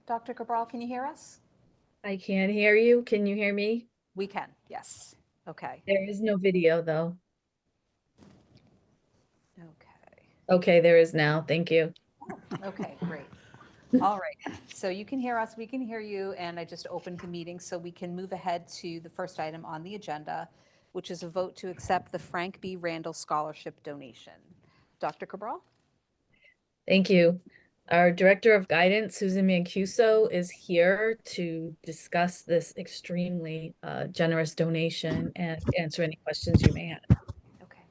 Dr. Cabral, can you hear us? I can't hear you. Can you hear me? We can, yes. Okay. There is no video though. Okay. Okay, there is now. Thank you. Okay, great. All right. So you can hear us, we can hear you, and I just opened the meeting so we can move ahead to the first item on the agenda, which is a vote to accept the Frank B. Randall Scholarship donation. Dr. Cabral? Thank you. Our Director of Guidance, Susan Mancuso, is here to discuss this extremely generous donation and answer any questions you may have. Okay.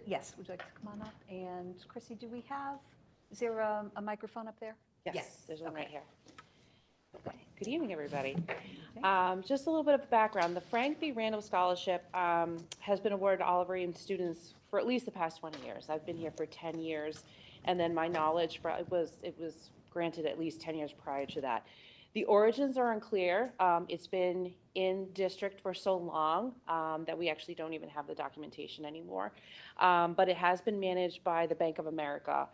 Yes, would you like to come on up? And Chrissy, do we have, is there a microphone up there? Yes, there's one right Okay. here. Good evening, everybody. Just a little bit of background. The Frank B. Randall Scholarship has been awarded to Oliver Eames students for at least the past 20 years. I've been here for 10 years, and then my knowledge it was granted at least 10 years prior to that. The origins are unclear. It's been in district for so long that we actually don't even have the documentation anymore. But it has been managed by the Bank of America,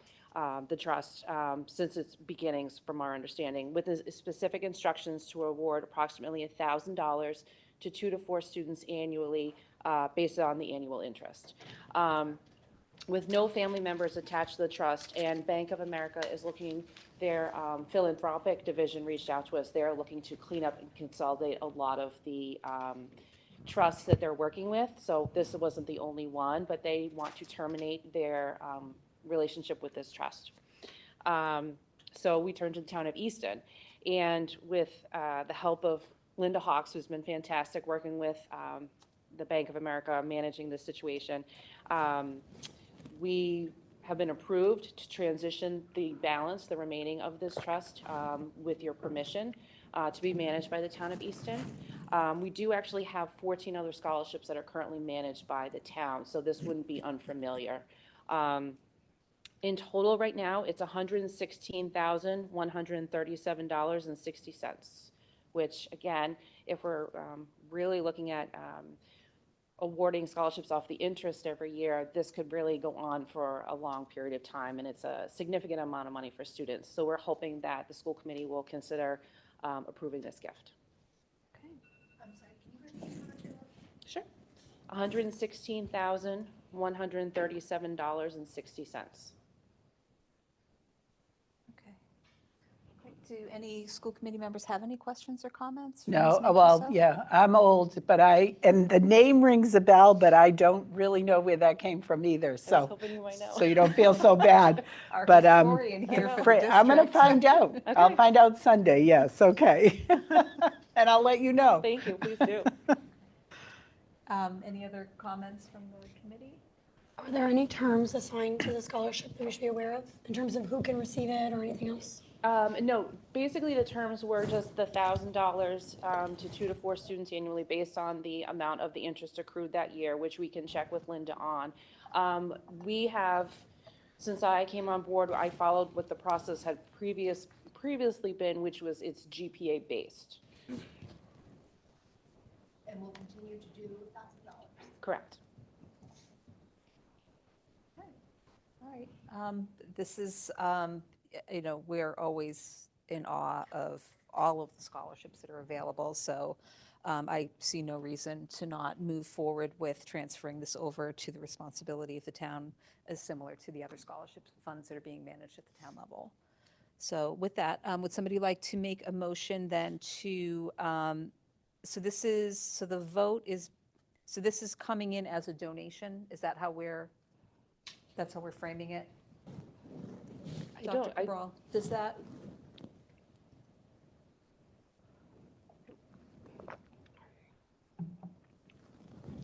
the trust, since its beginnings, from our understanding, with specific instructions to award approximately $1,000 to 2 to 4 students annually based on the annual interest. With no family members attached to the trust, and Bank of America is looking, their philanthropic division reached out to us. They're looking to clean up and consolidate a lot of the trusts that they're working with. So this wasn't the only one, but they want to terminate their relationship with this trust. So we turned to the town of Easton, and with the help of Linda Hawks, who's been fantastic working with the Bank of America managing this situation, we have been approved to transition the balance, the remaining of this trust, with your permission, to be managed by the town of Easton. We do actually have 14 other scholarships that are currently managed by the town, so this wouldn't be unfamiliar. In total, right now, it's $116,137.60, which, again, if we're really looking at awarding scholarships off the interest every year, this could really go on for a long period of time, and it's a significant amount of money for students. So we're hoping that the school committee will consider approving this gift. Okay. I'm sorry, can you repeat how much it was? Sure. $116,137.60. Okay. Great. Do any school committee members have any questions or comments? for No, Ms. well, Mancuso? yeah, I'm old, but and the name rings a bell, but I don't really know where that came from either, I was so. hoping you might know. So you don't feel so bad. Our But historian here for the I'm going to district. find out. I'll find out Sunday, yes, okay. And I'll let you know. Thank you, please do. Any other comments from the committee? Are there any terms assigned to the scholarship that we should be aware of in terms of who can receive it or anything else? No, basically the terms were just the $1,000 to 2 to 4 students annually based on the amount of the interest accrued that year, which we can check with Linda on. We have, since I came on board, I followed what the process had previously been, which was it's GPA based. And we'll continue to do $1,000. Correct. All right. This is, we're always in awe of all of the scholarships that are available. So I see no reason to not move forward with transferring this over to the responsibility of the town, as similar to the other scholarship funds that are being managed at the town level. So with that, would somebody like to make a motion then to, so this is coming in as a donation? Is that how that's how we're framing it? Dr. Cabral, does that?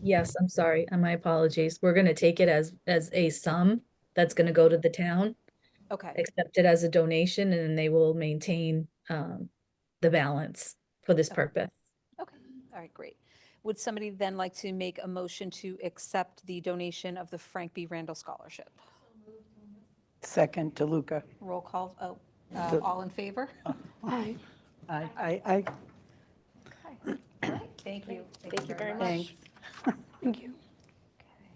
Yes, I'm sorry. My apologies. We're going to take it as a sum that's going to go to the town, Okay, accept it as a donation, and then they will maintain the balance for this purpose. okay, all right, great. Would somebody then like to make a motion to accept the donation of the Frank B. Randall Scholarship? Second, DeLuca. Roll call, all in favor? Aye. Aye. Okay. All right, thank you. Thank you very much. Thanks. Thank you. Okay.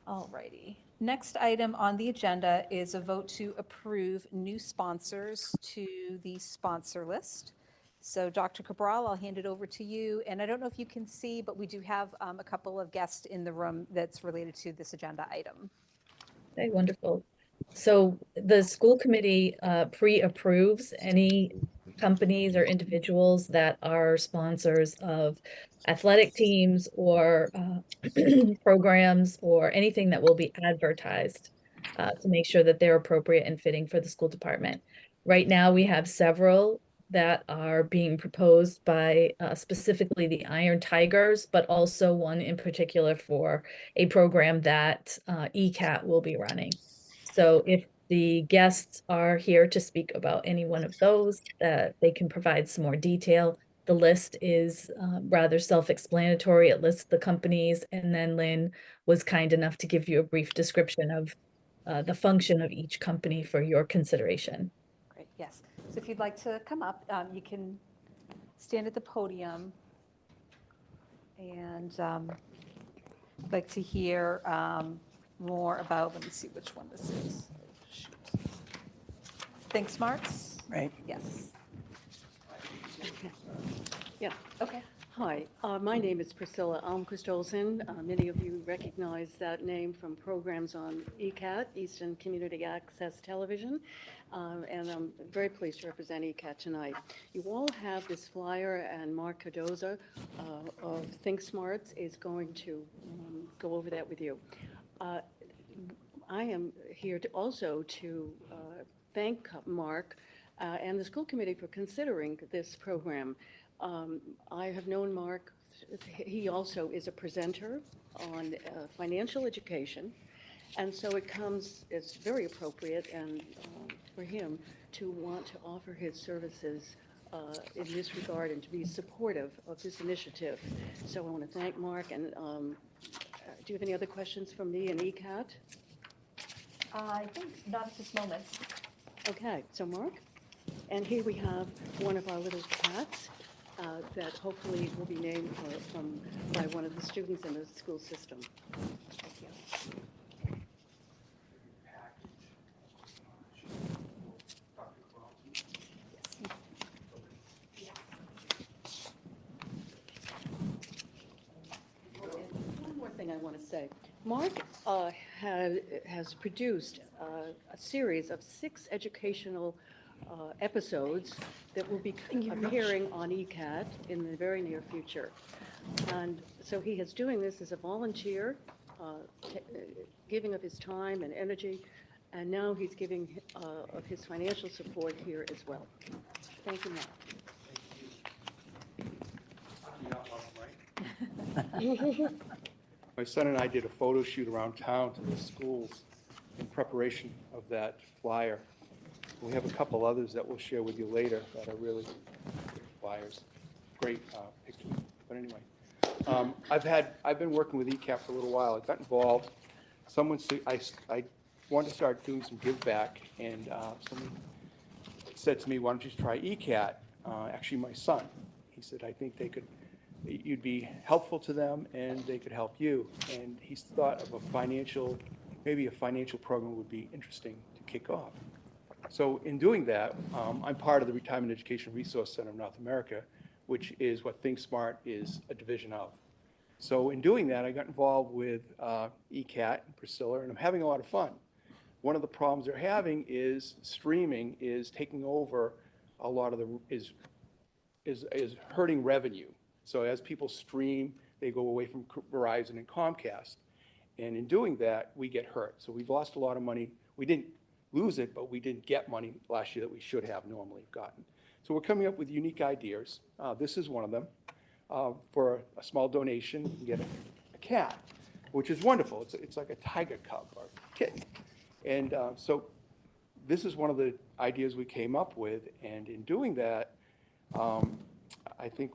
All righty. Next item on the agenda is a vote to approve new sponsors to the sponsor list. So Dr. Cabral, I'll hand it over to you. And I don't know if you can see, but we do have a couple of guests in the room that's related to this agenda item. Okay, wonderful. So the school committee pre-approves any companies or individuals that are sponsors of athletic teams or programs or anything that will be advertised to make sure that they're appropriate and fitting for the school department. Right now, we have several that are being proposed by specifically the Iron Tigers, but also one in particular for a program that ECAT will be running. So if the guests are here to speak about any one of those, they can provide some more detail. The list is rather self-explanatory. It lists the companies, and then Lynn was kind enough to give you a brief description of the function of each company for your consideration. Great, yes. So if you'd like to come up, you can stand at the podium. And I'd like to hear more about, let me see which one this is. Shoot. Think Smarts? Right. Yes. Yeah. Okay. Hi, my name is Priscilla Almquist Olson. Many of you recognize that name from programs on ECAT, Eastern Community Access Television, and I'm very pleased to represent ECAT tonight. You all have this flyer, and Mark Cardoza of Think Smarts is going to go over that with you. I am here to also thank Mark and the school committee for considering this program. I have known Mark, he also is a presenter on financial education, and so it's very appropriate and for him to want to offer his services in this regard and to be supportive of this initiative. So I want to thank Mark, and do you have any other questions from me and ECAT? I think not at this moment. Okay, so Mark, and here we have one of our little cats that hopefully will be named by one of the students in the school system. Thank you. One more thing I want to say. Mark has produced a series of 6 educational episodes that will be appearing on ECAT in the very near future. And so he is doing this as a volunteer, giving of his time and energy, and now he's giving of his financial support here as well. Thank you, Mark. My son and I did a photo shoot around town to the schools in preparation of that flyer. We have a couple others that we'll share with you later that are really great flyers, great pictures. But anyway, I've been working with ECAT for a little while. I got involved. I wanted to start doing some give back, and someone said to me, "Why don't you try ECAT?" Actually, my son. He said, "I think you'd be helpful to them, and they could help you." And he's thought of maybe a financial program would be interesting to kick off. So in doing that, I'm part of the Retirement Education Resource Center of North America, which is what Think Smart is a division of. So in doing that, I got involved with ECAT and Priscilla, and I'm having a lot of fun. One of the problems they're having is streaming is taking over a lot of is hurting revenue. So as people stream, they go away from Verizon and Comcast. And in doing that, we get hurt. So we've lost a lot of money. We didn't lose it, but we didn't get money last year that we should have normally gotten. So we're coming up with unique ideas. This is one of them. For a small donation, you can get a cat, which is wonderful. It's like a tiger cub or kitten. And so this is one of the ideas we came up with. And in doing that, I think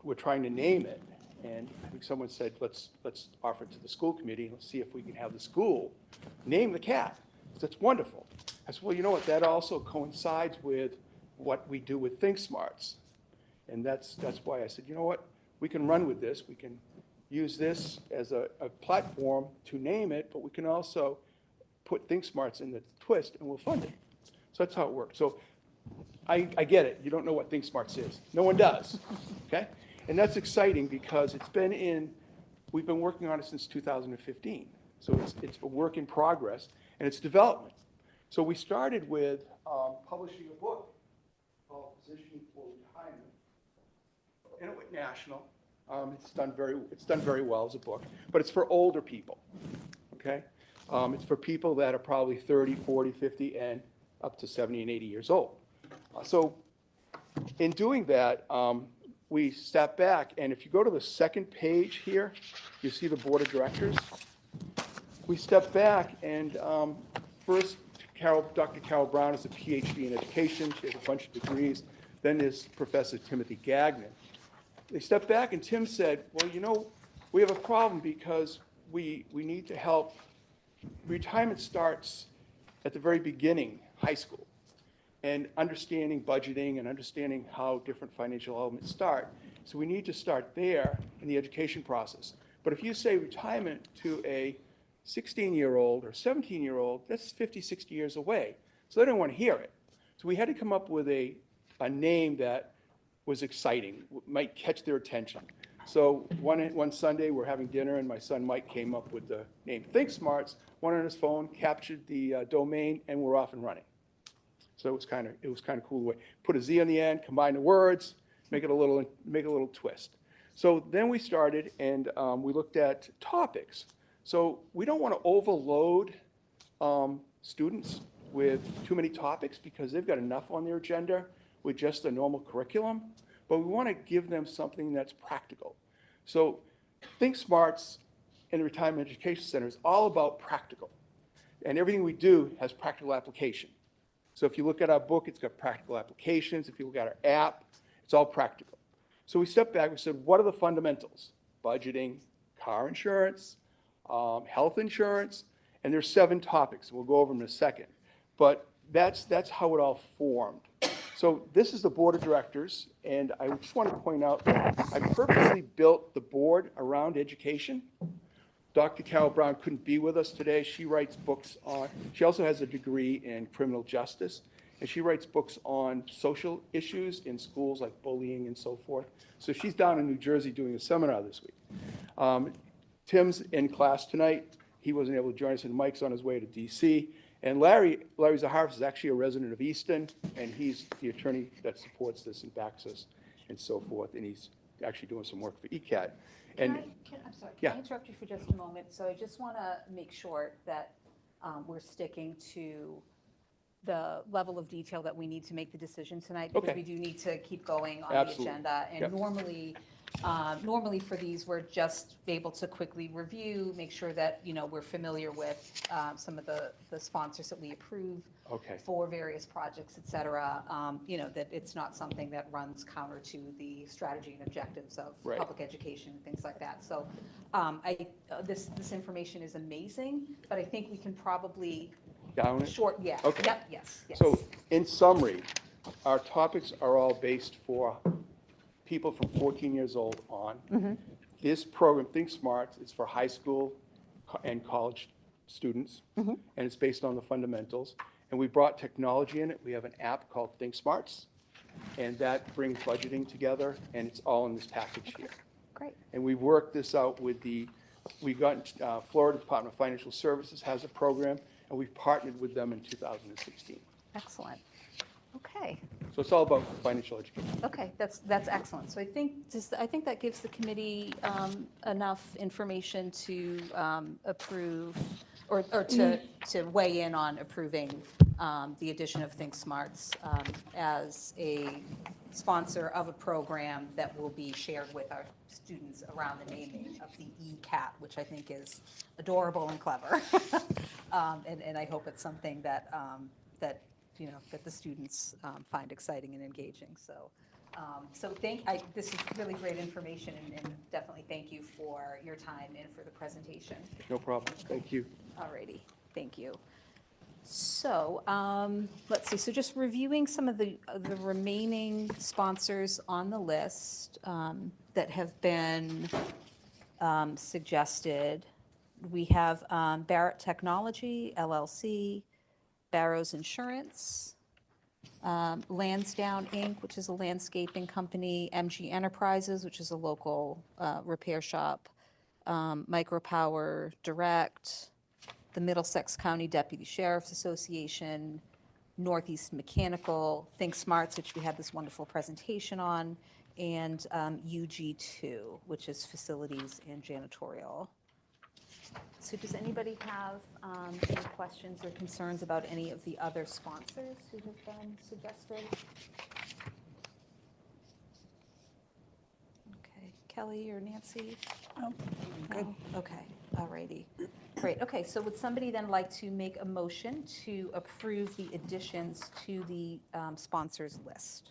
we're trying to name it. And I think someone said, let's offer it to the school committee and let's see if we can have the school name the cat. That's wonderful. I said, well, you know what? That also coincides with what we do with Think Smarts. And that's why I said, you know what? We can run with this. We can use this as a platform to name it, but we can also put Think Smarts in the twist and we'll fund it. So that's how it works. So I get it. You don't know what Think Smarts is. No one does, okay? And that's exciting because we've been working on it since 2015. So it's a work in progress and it's development. So we started with publishing a book called Positioning for Retirement. And it went national. It's done very well as a book, but it's for older people, okay? It's for people that are probably 30, 40, 50, and up to 70 and 80 years old. So in doing that, we step back, and if you go to the second page here, you see the board of directors. We step back, and first, Dr. Carol Brown is a PhD in education. She has a bunch of degrees. Then there's Professor Timothy Gagnon. They stepped back, and Tim said, well, you know, we have a problem because we need to help. Retirement starts at the very beginning, high school, and understanding budgeting and understanding how different financial elements start. So we need to start there in the education process. But if you say retirement to a 16-year-old or 17-year-old, that's 50, 60 years away. So they don't want to hear it. So we had to come up with a name that was exciting, might catch their attention. So one Sunday, we're having dinner, and my son Mike came up with the name Think Smarts, went on his phone, captured the domain, and we're off and running. So it was kind of cool way. Put a Z on the end, combine the words, make it a little twist. So then we started, and we looked at topics. So we don't want to overload students with too many topics because they've got enough on their agenda with just a normal curriculum, but we want to give them something that's practical. So Think Smarts in the Retirement Education Center is all about practical. And everything we do has practical application. So if you look at our book, it's got practical applications. If you look at our app, it's all practical. So we stepped back, we said, what are the fundamentals? Budgeting, car insurance, health insurance, and there's 7 topics. We'll go over them in a second. But that's how it all formed. So this is the board of directors, and I just want to point out that I purposely built the board around education. Dr. Carol Brown couldn't be with us today. She writes books she also has a degree in criminal justice, and she writes books on social issues in schools like bullying and so forth. So she's down in New Jersey doing a seminar this week. Tim's in class tonight. He wasn't able to join us, and Mike's on his way to DC. And Larry Zaharovitz is actually a resident of Easton, and he's the attorney that supports this and backs us and so forth, and he's actually doing some work for ECAT. And I'm sorry, yeah. can I interrupt you for just a moment? So I just want to make sure that we're sticking to the level of detail that we need to make the decision tonight, because Okay. we do need to keep going on Absolutely. the agenda. And Yep. normally for these, we're just able to quickly review, make sure that, you know, we're familiar with some of the sponsors that we approve Okay. for various projects, et cetera. You know, that it's not something that runs counter to the strategy and objectives of Right. public education and things like that. So this information is amazing, but I think we can probably Down it? yeah. Okay. Yep, yes. So in summary, our topics are all based for people from 14 years old on. This program, Think Smarts, is for high school and college students, and it's based on the fundamentals. And we brought technology in it. We have an app called Think Smarts, and that brings budgeting together, and it's all in this package here. Great. And we worked this out with Florida Department of Financial Services has a program, and we've partnered with them in 2016. Excellent. Okay. So it's all about financial education. Okay, that's excellent. So I think that gives the committee enough information to approve or to weigh in on approving the addition of Think Smarts as a sponsor of a program that will be shared with our students around the naming of the ECAT, which I think is adorable and clever. And I hope it's something that that the students find exciting and engaging. So this is really great information, and definitely thank you for your time and for the presentation. No problem. Thank you. Alrighty, thank you. So let's see. So just reviewing some of the remaining sponsors on the list that have been suggested. we have Barrett Technology LLC, Barrows Insurance, Lansdowne Inc., which is a landscaping company, MG Enterprises, which is a local repair shop, Micropower Direct, the Middlesex County Deputy Sheriff's Association, Northeast Mechanical, Think Smarts, which we had this wonderful presentation on, and UG2, which is facilities and janitorial. So does anybody have any questions or concerns about any of the other sponsors who have been suggested? Okay, Kelly or Nancy? Oh, good. No? Okay, all righty. Great, okay, so would somebody then like to make a motion to approve the additions to the sponsors list?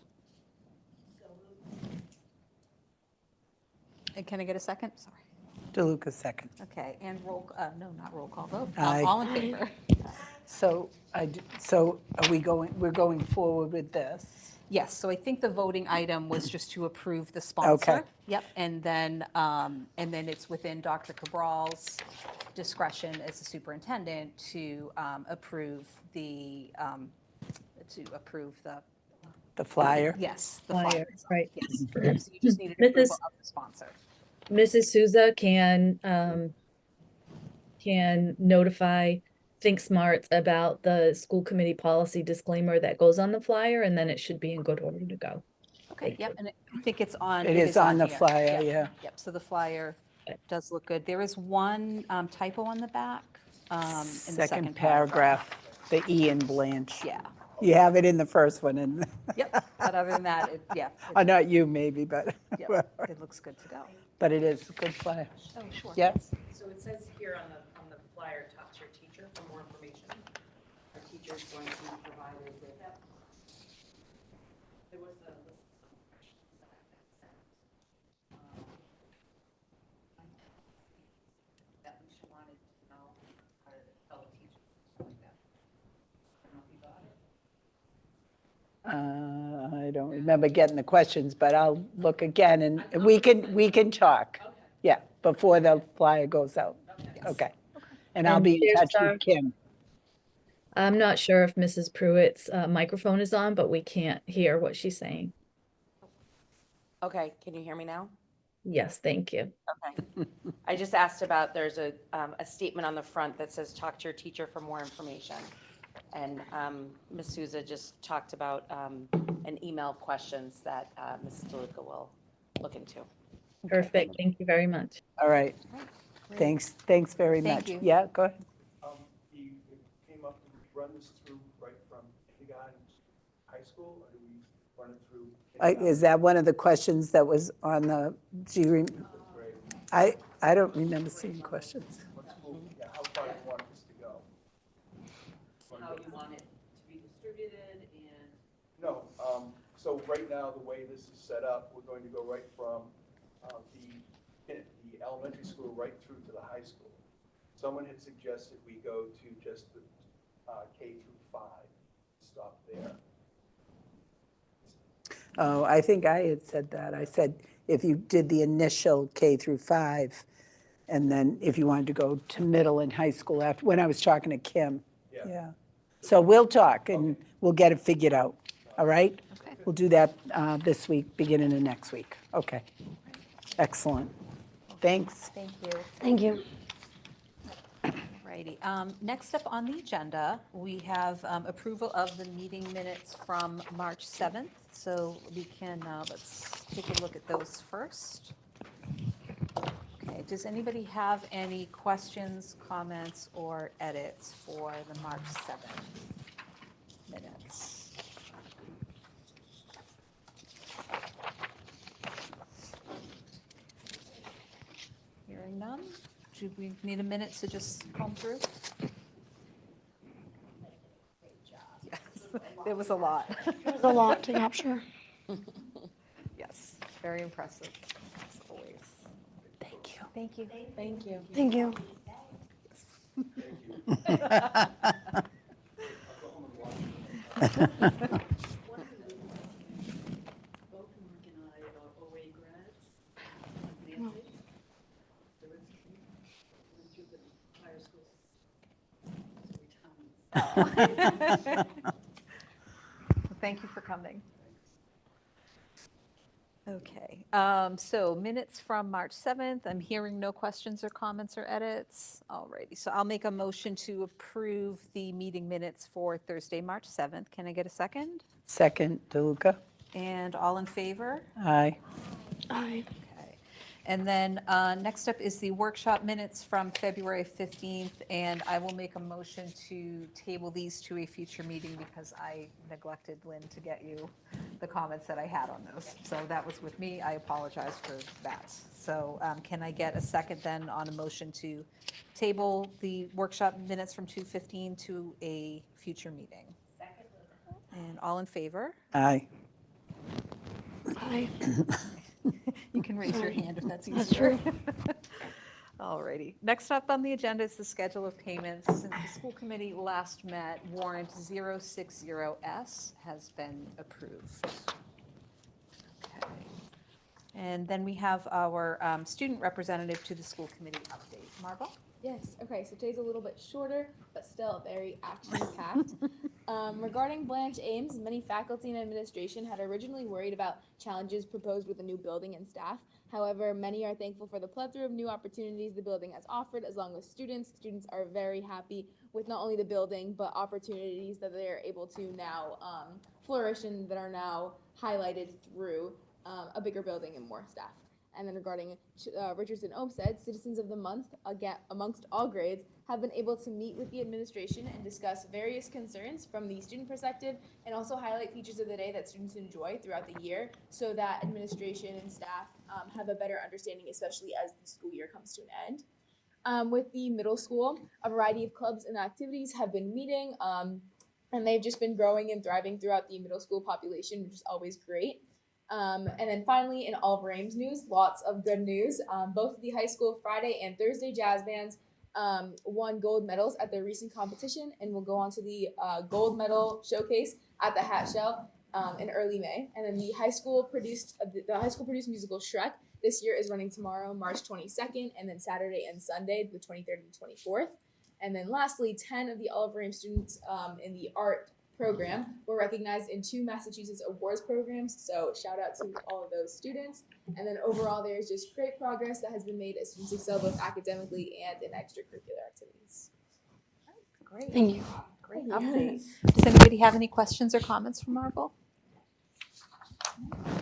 And can I get a second? Sorry. DeLuca second. Okay, and no, not roll call vote. Aye. All in favor? So are we we're going forward with this? Yes, so I think the voting item was just to approve the sponsor. Yep, and then it's within Dr. Cabral's discretion as the superintendent to approve the, The flyer? yes, the Flyer, flyer. right. Yes, so you just needed Mrs. approval of the sponsor. Mrs. Souza can notify Think Smarts about the school committee policy disclaimer that goes on the flyer, and then it should be in good order to go. Okay, yep, and I think it's on. It is on the here. flyer, Yep, yeah. Yep, so the flyer Okay. does look good. There is one typo on the back, in the Second paragraph, the E in Blanche. Yeah, You have it in the first one, and, yep, but other than that, not you maybe, but, yep, it looks good to go. but it is a good flyer. Oh, sure. Yep. So it says here on the flyer, talk to your teacher for more information. Our teacher is going to provide it with. There was a list of questions that I had sent. That Alicia wanted to know how to tell the teacher, something like that. I don't know if you got it. I don't remember getting the questions, but I'll look again, and we can talk. Okay. Yeah, before the flyer goes out. Okay. And I'll And be in there's touch with our- Kim. I'm not sure if Mrs. Pruitt's microphone is on, but we can't hear what she's saying. Okay, can you hear me now? Yes, thank you. Okay. I just asked about, there's a statement on the front that says, talk to your teacher for more information. And Ms. Souza just talked about an email of questions that Mrs. DeLuca will look into. Perfect, thank you very much. All right. Great. Thanks very Thank much. you. Yeah, go ahead. It came up, do we run this through right from kindergarten to high school, or do we run it through? Is that one of the questions that was on the, I don't remember seeing questions. What school, yeah, how far do you want this to go? How you want it to be distributed and. No, so right now, the way this is set up, we're going to go right from the elementary school right through to the high school. Someone had suggested we go to just the K through 5, stop there. Oh, I think I had said that. I said if you did the initial K through 5, and then if you wanted to go to middle and high school after, when I was talking to Kim. Yeah. Yeah. So we'll talk and we'll get it figured out, all right? Okay. We'll do that this week, beginning of next week. Okay. Excellent. Thanks. Thank you. Thank you. Righty. Next up on the agenda, we have approval of the meeting minutes from March 7th. So we can, let's take a look at those first. Okay, does anybody have any questions, comments, or edits for the March 7th minutes? Hearing none? Do we need a minute to just comb through? Yes, there was a lot. There's a lot to capture. Yes, very impressive, as always. Thank you. Thank you. Thank you. Thank you. Both Mark and I are OA grads. Nancy? There was- went through the Thank you for coming. Okay, so minutes from March 7th. I'm hearing no questions or comments or edits. Alrighty, so I'll make a motion to approve the meeting minutes for Thursday, March 7th. Can I get a second? Second, DeLuca. And all in favor? Aye. Aye. Okay. And then next up is the workshop minutes from February 15th, and I will make a motion to table these to a future meeting because I neglected, Lynn, to get you the comments that I had on those. So that was with me. I apologize for that. So can I get a second then on a motion to table the workshop minutes from 2:15 to a future meeting? Second. And all in favor? Aye. Aye. You can raise your Sorry. hand if that's easier. That's true. All righty. Next up on the agenda is the schedule of payments. Since the school committee last met, warrant 060S has been approved. Okay. And then we have our student representative to the school committee update. Marvel? Yes, okay, so today's a little bit shorter, but still very action-packed. Regarding Blanche Ames, many faculty and administration had originally worried about challenges proposed with the new building and staff. However, many are thankful for the plethora of new opportunities the building has offered, as long as students. Students are very happy with not only the building, but opportunities that they're able to now flourish and that are now highlighted through a bigger building and more staff. And then regarding Richardson Olmsted, Citizens of the Month, again, amongst all grades, have been able to meet with the administration and discuss various concerns from the student perspective and also highlight features of the day that students enjoy throughout the year so that administration and staff have a better understanding, especially as the school year comes to an end. With the middle school, a variety of clubs and activities have been meeting, and they've just been growing and thriving throughout the middle school population, which is always great. And then finally, in Oliver Ames news, lots of good news. Both the high school Friday and Thursday jazz bands won gold medals at their recent competition and will go on to the gold medal showcase at the Hat Shell in early May. And then the high school produced musical Shrek this year is running tomorrow, March 22nd, and then Saturday and Sunday, the 23rd and 24th. And then lastly, 10 of the Oliver Ames students in the art program were recognized in 2 Massachusetts awards programs, so shout out to all of those students. And then overall, there's just great progress that has been made as students excel both academically and in extracurricular activities. Great. Thank you. Great update. Does anybody have any questions or comments for Marvel?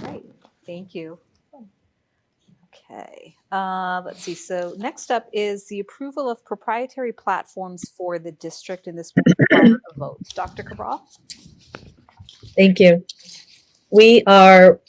Great, thank you. Okay, let's see. So next up is the approval of proprietary platforms for the district, and this will require a vote. Dr. Cabral? Thank you. We are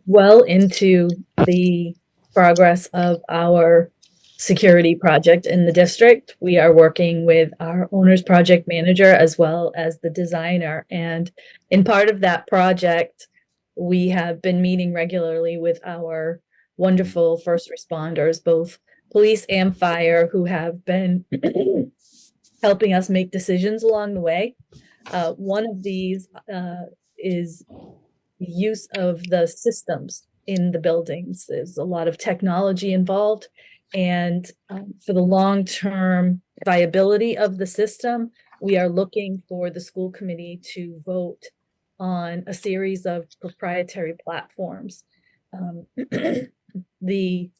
well into the progress of our security project in the district. We are working with our owner's project manager as well as the designer. And in part of that project, we have been meeting regularly with our wonderful first responders, both police and fire, who have been helping us make decisions along the way. One of these is the use of the systems in the buildings. There's a lot of technology involved, and for the long-term viability of the system, we are looking for the school committee to vote on a series of proprietary platforms. The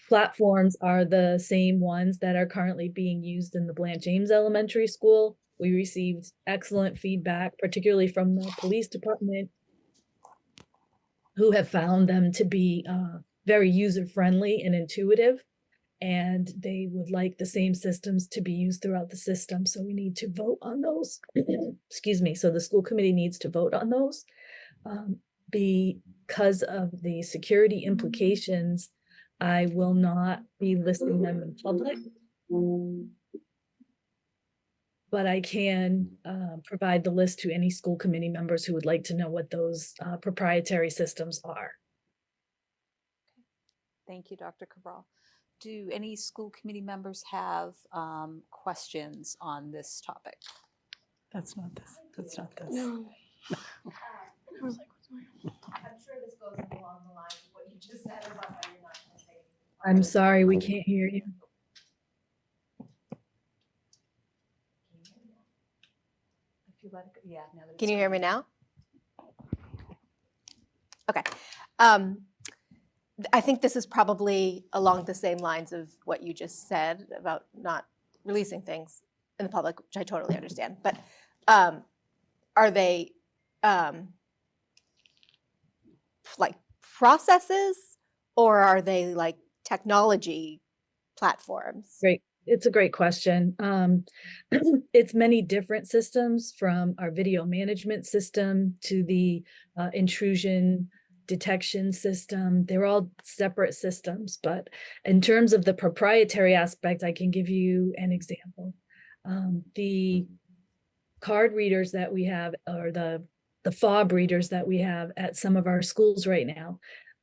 platforms are the same ones that are currently being used in the Blanche Ames Elementary School. We received excellent feedback, particularly from the police department, who have found them to be very user-friendly and intuitive, and they would like the same systems to be used throughout the system. So we need to vote on those. Excuse me. So the school committee needs to vote on those. Because of the security implications, I will not be listing them in public. But I can provide the list to any school committee members who would like to know what those proprietary systems are. Thank you, Dr. Cabral. Do any school committee members have questions on this topic? That's not this. That's not this. No. I'm sure this goes along the lines of what you just said about how you're not going to say. I'm sorry, we can't hear you. Yeah. now that Can it's you hear me working. now? Okay. I think this is probably along the same lines of what you just said about not releasing things in the public, which I totally understand. But are they like processes, or are they like technology platforms? Great. It's a great question. It's many different systems, from our video management system to the intrusion detection system. They're all separate systems, but in terms of the proprietary aspect, I can give you an example. The card readers that we have, or the fob readers that we have at some of our schools right now,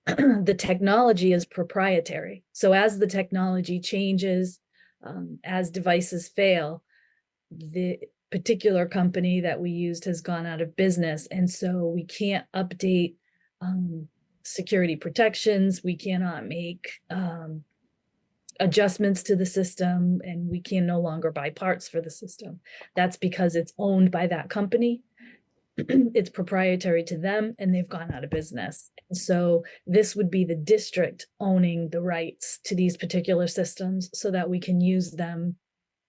the technology is proprietary. So as the technology changes, as devices fail, the particular company that we used has gone out of business. And so we can't update security protections. We cannot make adjustments to the system, and we can no longer buy parts for the system. That's because it's owned by that company. It's proprietary to them, and they've gone out of business. And so this would be the district owning the rights to these particular systems so that we can use them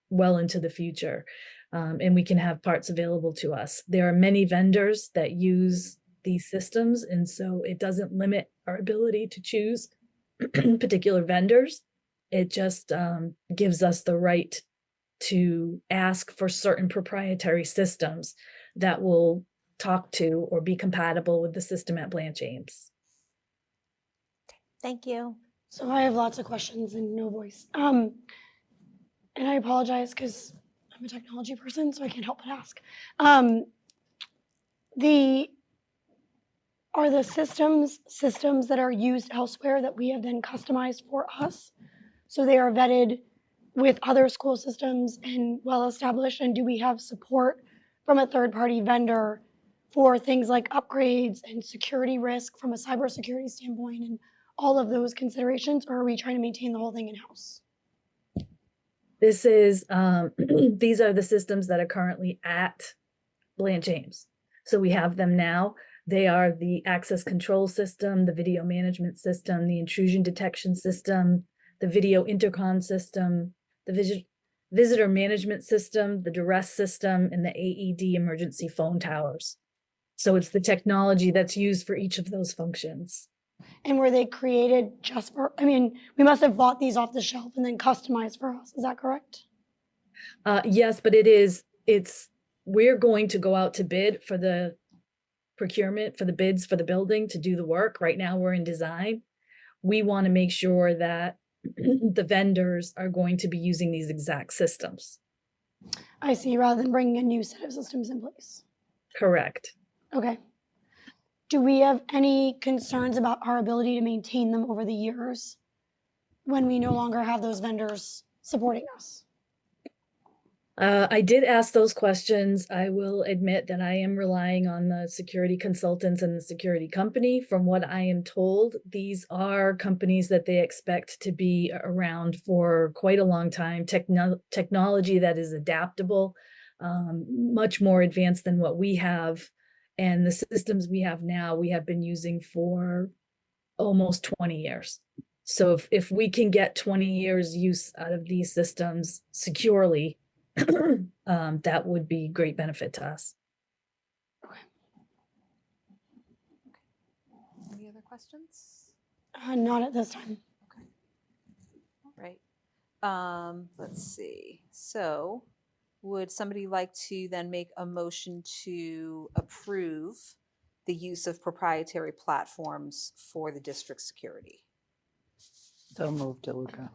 well into the future, and we can have parts available to us. There are many vendors that use these systems, and so it doesn't limit our ability to choose particular vendors. It just gives us the right to ask for certain proprietary systems that will talk to or be compatible with the system at Blanche Ames. Thank you. So I have lots of questions and no voice. And I apologize because I'm a technology person, so I can't help but ask. Are the systems that are used elsewhere that we have then customized for us? So they are vetted with other school systems and well established, and do we have support from a third-party vendor for things like upgrades and security risk from a cybersecurity standpoint and all of those considerations, or are we trying to maintain the whole thing in-house? This is, these are the systems that are currently at Blanche Ames. So we have them now. They are the access control system, the video management system, the intrusion detection system, the video intercom system, the visitor management system, the duress system, and the AED emergency phone towers. So it's the technology that's used for each of those functions. And were they created just for, I mean, we must have bought these off the shelf and then customized for us. Is that correct? Yes, but we're going to go out to bid for the procurement, for the bids for the building to do the work. Right now we're in design. We want to make sure that the vendors are going to be using these exact systems. I see, rather than bringing a new set of systems in place. Correct. Okay. Do we have any concerns about our ability to maintain them over the years when we no longer have those vendors supporting us? I did ask those questions. I will admit that I am relying on the security consultants and the security company. From what I am told, these are companies that they expect to be around for quite a long time. Technology that is adaptable, much more advanced than what we have. And the systems we have now, we have been using for almost 20 years. So if we can get 20 years use out of these systems securely, that would be great benefit to us. Any other questions? Not at this time. All right. Let's see. So would somebody like to then make a motion to approve the use of proprietary platforms for the district security? So moved, DeLuca.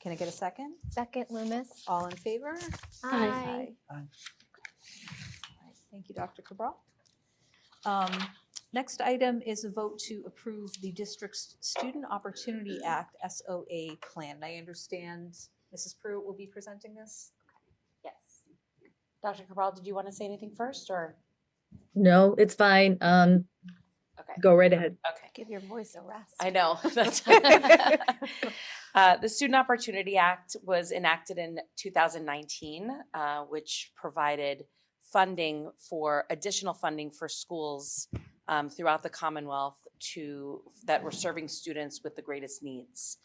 Can I get a second? Second, Loomis. All in favor? Aye. Aye. All right. Thank you, Dr. Cabral. Next item is a vote to approve the district's Student Opportunity Act SOA plan. I understand Mrs. Pruitt will be presenting this. Yes. Dr. Cabral, did you want to say anything first, or? No, it's fine. Okay. Go right ahead. Okay. Give your voice a rest. I know. That's the Student Opportunity Act was enacted in 2019, which provided funding for, additional funding for schools throughout the Commonwealth that were serving students with the greatest needs.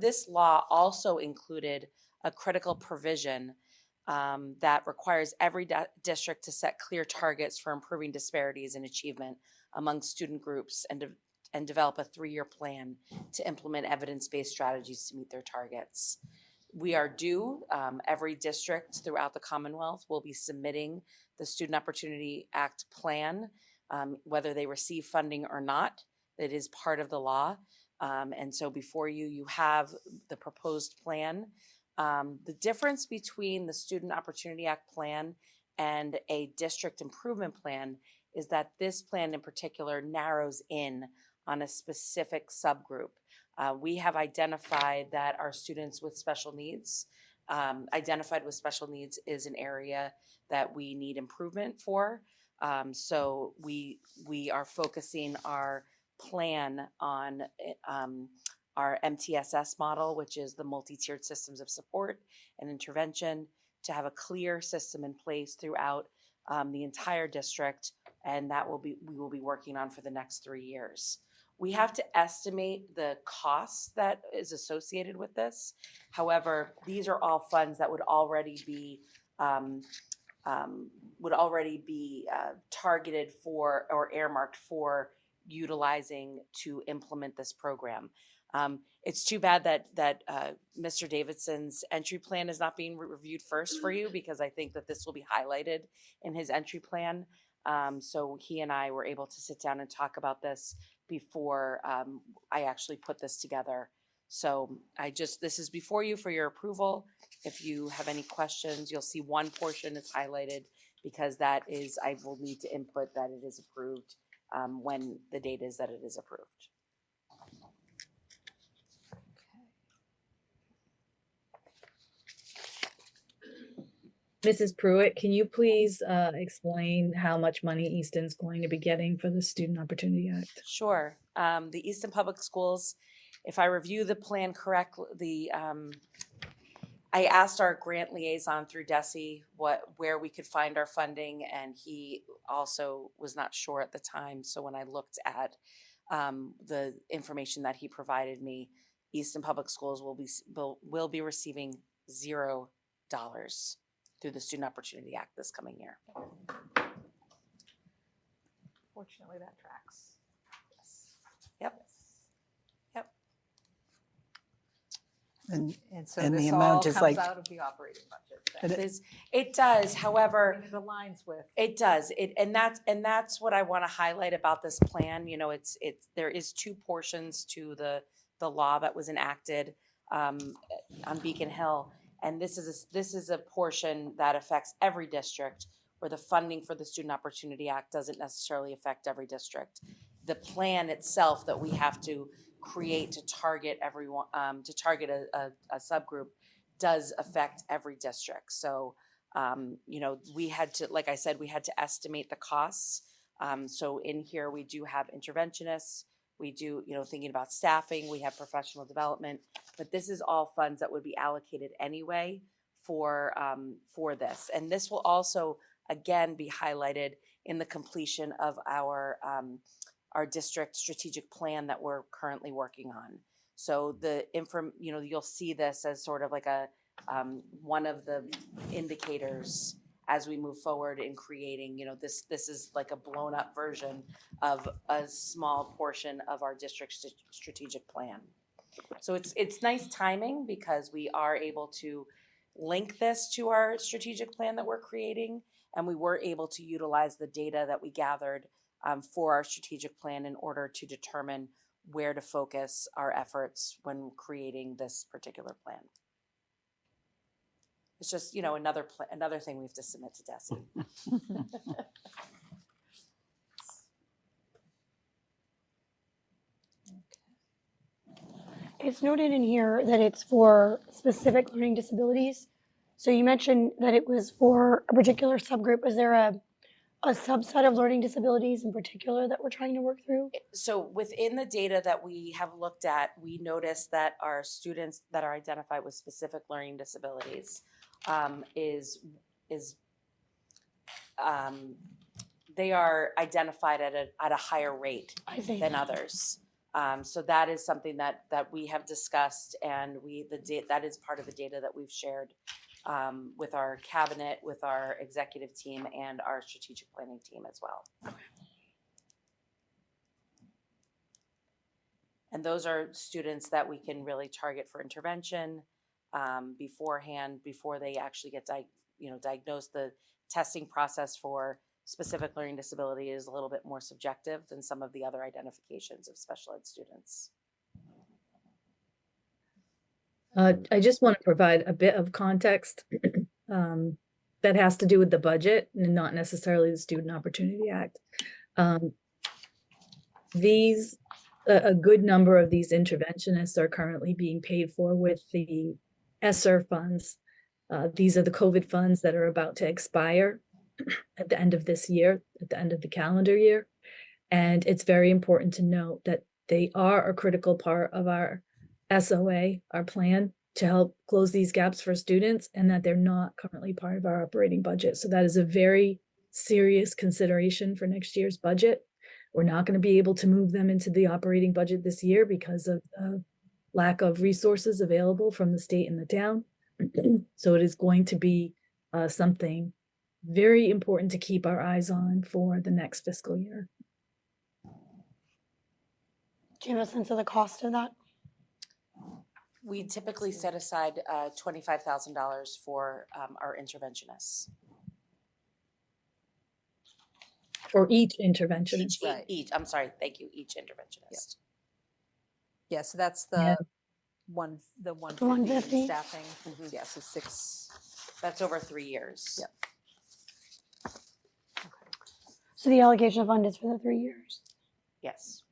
This law also included a critical provision that requires every district to set clear targets for improving disparities in achievement among student groups and develop a 3-year plan to implement evidence-based strategies to meet their targets. We are due, every district throughout the Commonwealth will be submitting the Student Opportunity Act plan, whether they receive funding or not. It is part of the law. And so before you, you have the proposed plan. The difference between the Student Opportunity Act plan and a district improvement plan is that this plan in particular narrows in on a specific subgroup. We have identified that our students with special needs, identified with special needs is an area that we need improvement for. So we are focusing our plan on our MTSS model, which is the multi-tiered systems of support and intervention, to have a clear system in place throughout the entire district, and that we will be working on for the next 3 years. We have to estimate the costs that is associated with this. However, these are all funds that would already be targeted for or earmarked for utilizing to implement this program. It's too bad that Mr. Davidson's entry plan is not being reviewed first for you, because I think that this will be highlighted in his entry plan. So he and I were able to sit down and talk about this before I actually put this together. So this is before you for your approval. If you have any questions, you'll see one portion is highlighted, because that is, I will need to input that it is approved when the date is that it is approved. Mrs. Pruitt, can you please explain how much money Easton's going to be getting for the Student Opportunity Act? Sure. The Easton Public Schools, if I review the plan correctly, I asked our grant liaison through DESE where we could find our funding, and he also was not sure at the time. So when I looked at the information that he provided me, Easton Public Schools will be receiving $0 through the Student Opportunity Act this coming year. Fortunately, that tracks. Yes. Yep. Yep. And so And the this amount all is comes like- out of the operating budget. then. It does. However, It aligns with. it does. And that's what I want to highlight about this plan. You know, there is 2 portions to the law that was enacted on Beacon Hill. And this is a portion that affects every district, where the funding for the Student Opportunity Act doesn't necessarily affect every district. The plan itself that we have to create to target everyone, to target a subgroup, does affect every district. So, you know, we had to, like I said, we had to estimate the costs. So in here, we do have interventionists. We do, you know, thinking about staffing, we have professional development, but this is all funds that would be allocated anyway for this. And this will also, again, be highlighted in the completion of our district strategic plan that we're currently working on. So you know, you'll see this as sort of like one of the indicators as we move forward in creating, you know, this is like a blown up version of a small portion of our district strategic plan. So it's nice timing, because we are able to link this to our strategic plan that we're creating, and we were able to utilize the data that we gathered for our strategic plan in order to determine where to focus our efforts when creating this particular plan. It's just, you know, another thing we have to submit to DESE. It's noted in here that it's for specific learning disabilities. So you mentioned that it was for a particular subgroup. Is there a subset of learning disabilities in particular that we're trying to work through? So within the data that we have looked at, we noticed that our students that are identified with specific learning disabilities is they are identified at a higher rate I see. than others. So that is something that we have discussed, and that is part of the data that we've shared with our cabinet, with our executive team, and our strategic planning team as well. And those are students that we can really target for intervention beforehand, before they actually get diagnosed. The testing process for specific learning disability is a little bit more subjective than some of the other identifications of special ed students. I just want to provide a bit of context that has to do with the budget and not necessarily the Student Opportunity Act. A good number of these interventionists are currently being paid for with the ESSER funds. These are the COVID funds that are about to expire at the end of this year, at the end of the calendar year. And it's very important to note that they are a critical part of our SOA, our plan to help close these gaps for students, and that they're not currently part of our operating budget. So that is a very serious consideration for next year's budget. We're not going to be able to move them into the operating budget this year because of lack of resources available from the state and the town. So it is going to be something very important to keep our eyes on for the next fiscal year. Do you have a sense of the cost of that? We typically set aside $25,000 for our interventionists. For each interventionist. I'm sorry, thank you, each interventionist. Yeah, so that's the Yeah. the 150 150? staffing. Mhm. Yeah, so 6. That's over 3 years. Yep. So the allocation of fund is for the 3 years. Yes.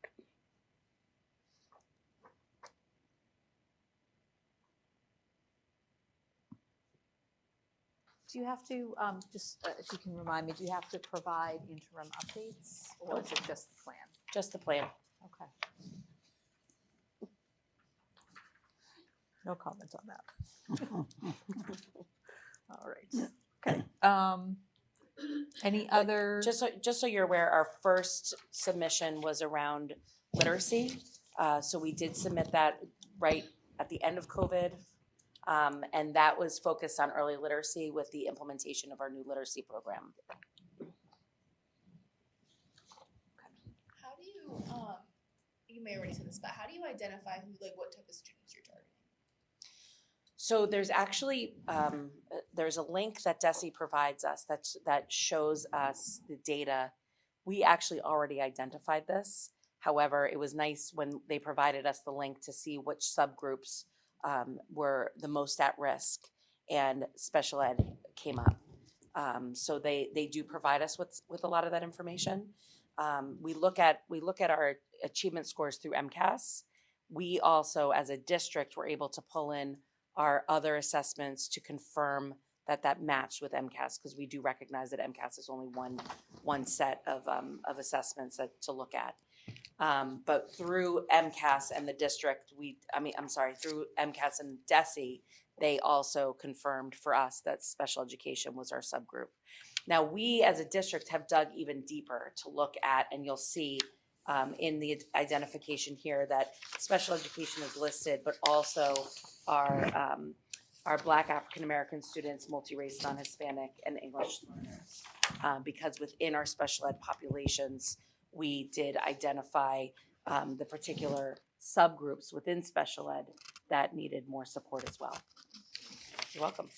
Do you have to, just if you can remind me, do you have to provide interim updates, or is it just the plan? Just the plan. Okay. No comment on that. All right. Okay. Any other? Just so you're aware, our first submission was around literacy. So we did submit that right at the end of COVID. And that was focused on early literacy with the implementation of our new literacy program. How do you, you may already said this, but how do you identify what type of students you're targeting? So there's actually, there's a link that DESE provides us that shows us the data. We actually already identified this. However, it was nice when they provided us the link to see which subgroups were the most at risk, and special ed came up. So they do provide us with a lot of that information. We look at our achievement scores through MCAS. We also, as a district, were able to pull in our other assessments to confirm that matched with MCAS, because we do recognize that MCAS is only one set of assessments to look at. But through MCAS and the district, through MCAS and DESE, they also confirmed for us that special education was our subgroup. Now, we as a district have dug even deeper to look at, and you'll see in the identification here that special education is listed, but also our Black African American students, multi-race, non-Hispanic, and English learners. Because within our special ed populations, we did identify the particular subgroups within special ed that needed more support as well. You're welcome.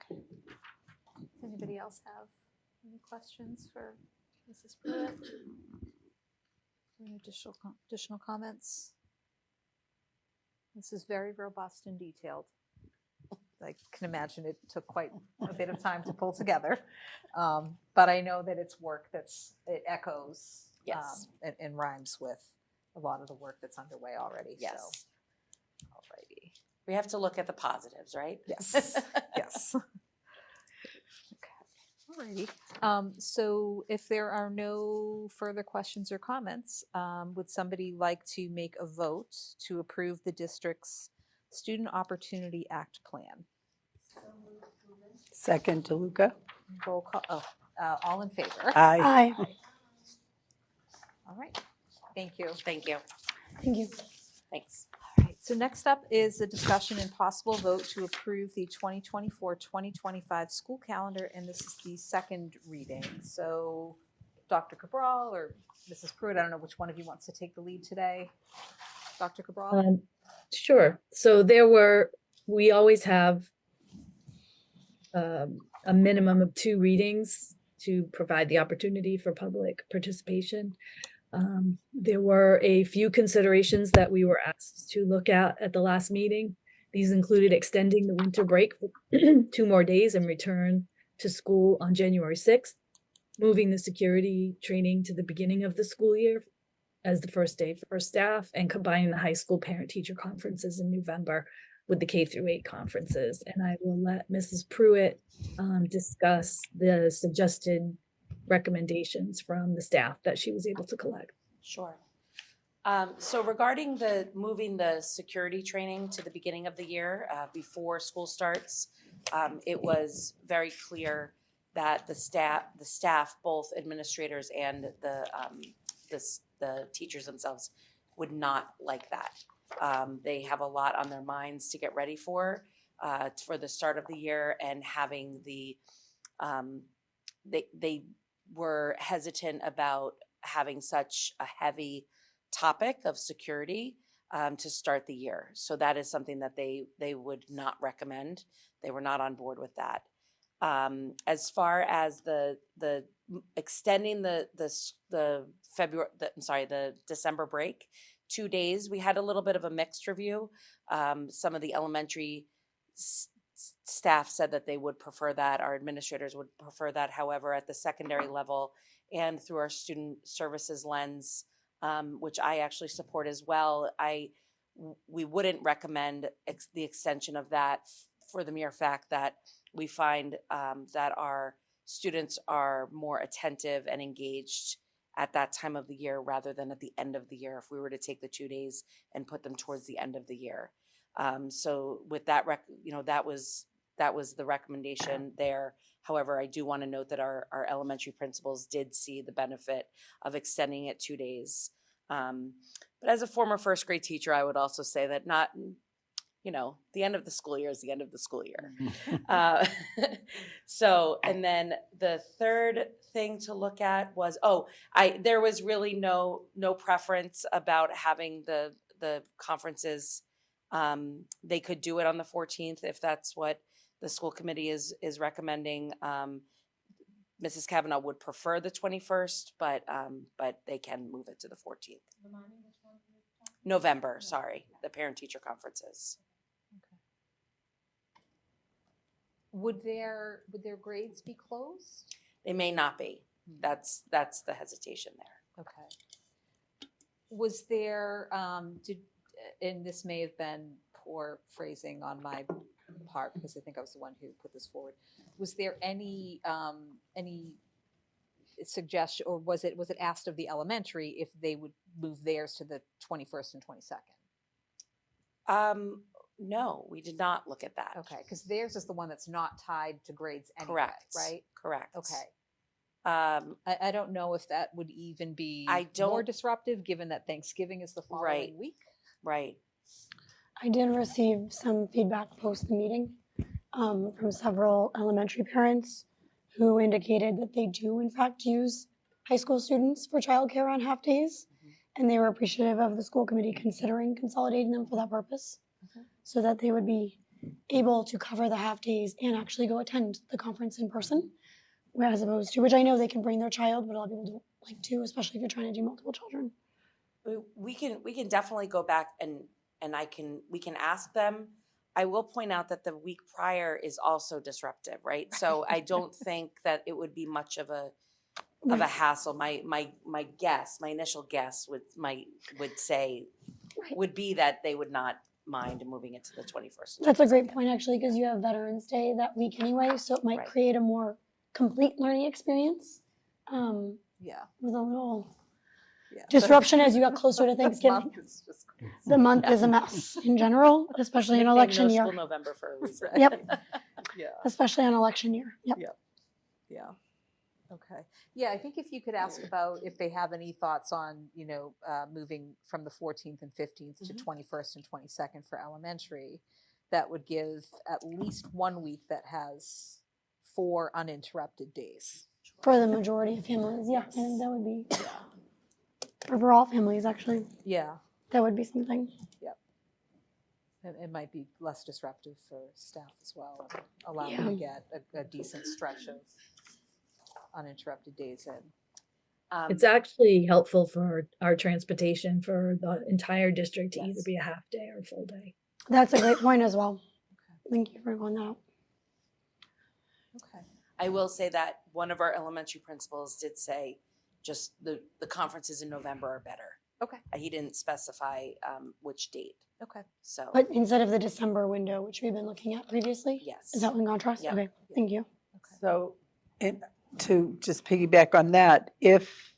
Does anybody else have any questions for Mrs. Pruitt? Any additional comments? This is very robust and detailed. I can imagine it took quite a bit of time to pull together. But I know that it's work it echoes Yes. and rhymes with a lot of the work that's underway already. Yes. So, alrighty. We have to look at the positives, right? Yes. Yes. Okay. Alrighty. So if there are no further questions or comments, would somebody like to make a vote to approve the district's Student Opportunity Act Plan. Second, DeLuca. Roll call, all in favor? Aye. Aye. All right, thank you. Thank you. Thank you. Thanks. All right, so next up is a discussion and possible vote to approve the 2024-2025 school calendar, and this is the second reading. So Dr. Cabral or Mrs. Pruitt, I don't know which one of you wants to take the lead today. Dr. Cabral? Sure. So we always have a minimum of 2 readings to provide the opportunity for public participation. There were a few considerations that we were asked to look at the last meeting. These included extending the winter break for 2 more days and return to school on January 6th, moving the security training to the beginning of the school year as the first day for staff, and combining the high school parent-teacher conferences in November with the K-8 conferences. And I will let Mrs. Pruitt discuss the suggested recommendations from the staff that she was able to collect. Sure. So regarding moving the security training to the beginning of the year, before school starts, it was very clear that the staff, both administrators and the teachers themselves, would not like that. They have a lot on their minds to get ready for the start of the year, and having they were hesitant about having such a heavy topic of security to start the year. So that is something that they would not recommend. They were not on board with that. As far as the extending the December break 2 days, we had a little bit of a mixed review. Some of the elementary staff said that they would prefer that. Our administrators would prefer that. However, at the secondary level and through our student services lens, which I actually support as well, we wouldn't recommend the extension of that for the mere fact that we find that our students are more attentive and engaged at that time of the year rather than at the end of the year if we were to take the 2 days and put them towards the end of the year. So with that, that was the recommendation there. However, I do want to note that our elementary principals did see the benefit of extending it 2 days. But as a former first grade teacher, I would also say that the end of the school year is the end of the school year. So, and then the third thing to look at was, there was really no preference about having the conferences. They could do it on the 14th if that's what the school committee is recommending. Mrs. Kavanaugh would prefer the 21st, but they can move it to the 14th. November, sorry, the parent-teacher conferences. Would their grades be closed? They may not be. That's the hesitation there. Okay. Was there, and this may have been poor phrasing on my part because I think I was the one who put this forward. Was there any suggestion, or was it asked of the elementary if they would move theirs to the 21st and 22nd? No, we did not look at that. Okay, because theirs is the one that's not tied to grades anyway, Correct. right? Correct. Okay. I don't know if that would even be more disruptive, given that Thanksgiving is the following week. Right. I did receive some feedback post the meeting from several elementary parents who indicated that they do in fact use high school students for childcare on half days, and they were appreciative of the school committee considering consolidating them for that purpose, so that they would be able to cover the half days and actually go attend the conference in person, as opposed to, which I know they can bring their child, but a lot of people don't like to, especially if you're trying to do multiple children. We can definitely go back and we can ask them. I will point out that the week prior is also disruptive, right? So I don't think that it would be much of a hassle. My initial guess would be that they would not mind moving it to the 21st. That's a great point, actually, because you have Veterans Day that week anyway, so it might create a more complete learning experience. With a little disruption as you got closer to Thanksgiving. Month is just crazy. The month is a mess in general, especially in Nicknamed election No year. School November for a reason. Yep, Yeah. especially on election year. Yep. Yeah. Okay. Yeah, I think if you could ask about if they have any thoughts on, moving from the 14th and 15th to 21st and 22nd for elementary, that would give at least 1 week that has 4 uninterrupted days. For the majority of families, yeah, I think that would be, or for all families, actually, Yeah. that would be something. It might be less disruptive for staff as well, and allow them to get a decent stretch of uninterrupted days in. It's actually helpful for our transportation for the entire district to either Yes. be a half day or a full day. That's a great point as well. Thank you for going that out. Okay. I will say that one of our elementary principals did say just the conferences in November are better. Okay. He didn't specify which date. Okay. So, But instead of the December window, which we've been looking at previously? yes. Is that in contrast? Yep. Okay, thank you. So, and to just piggyback on that, if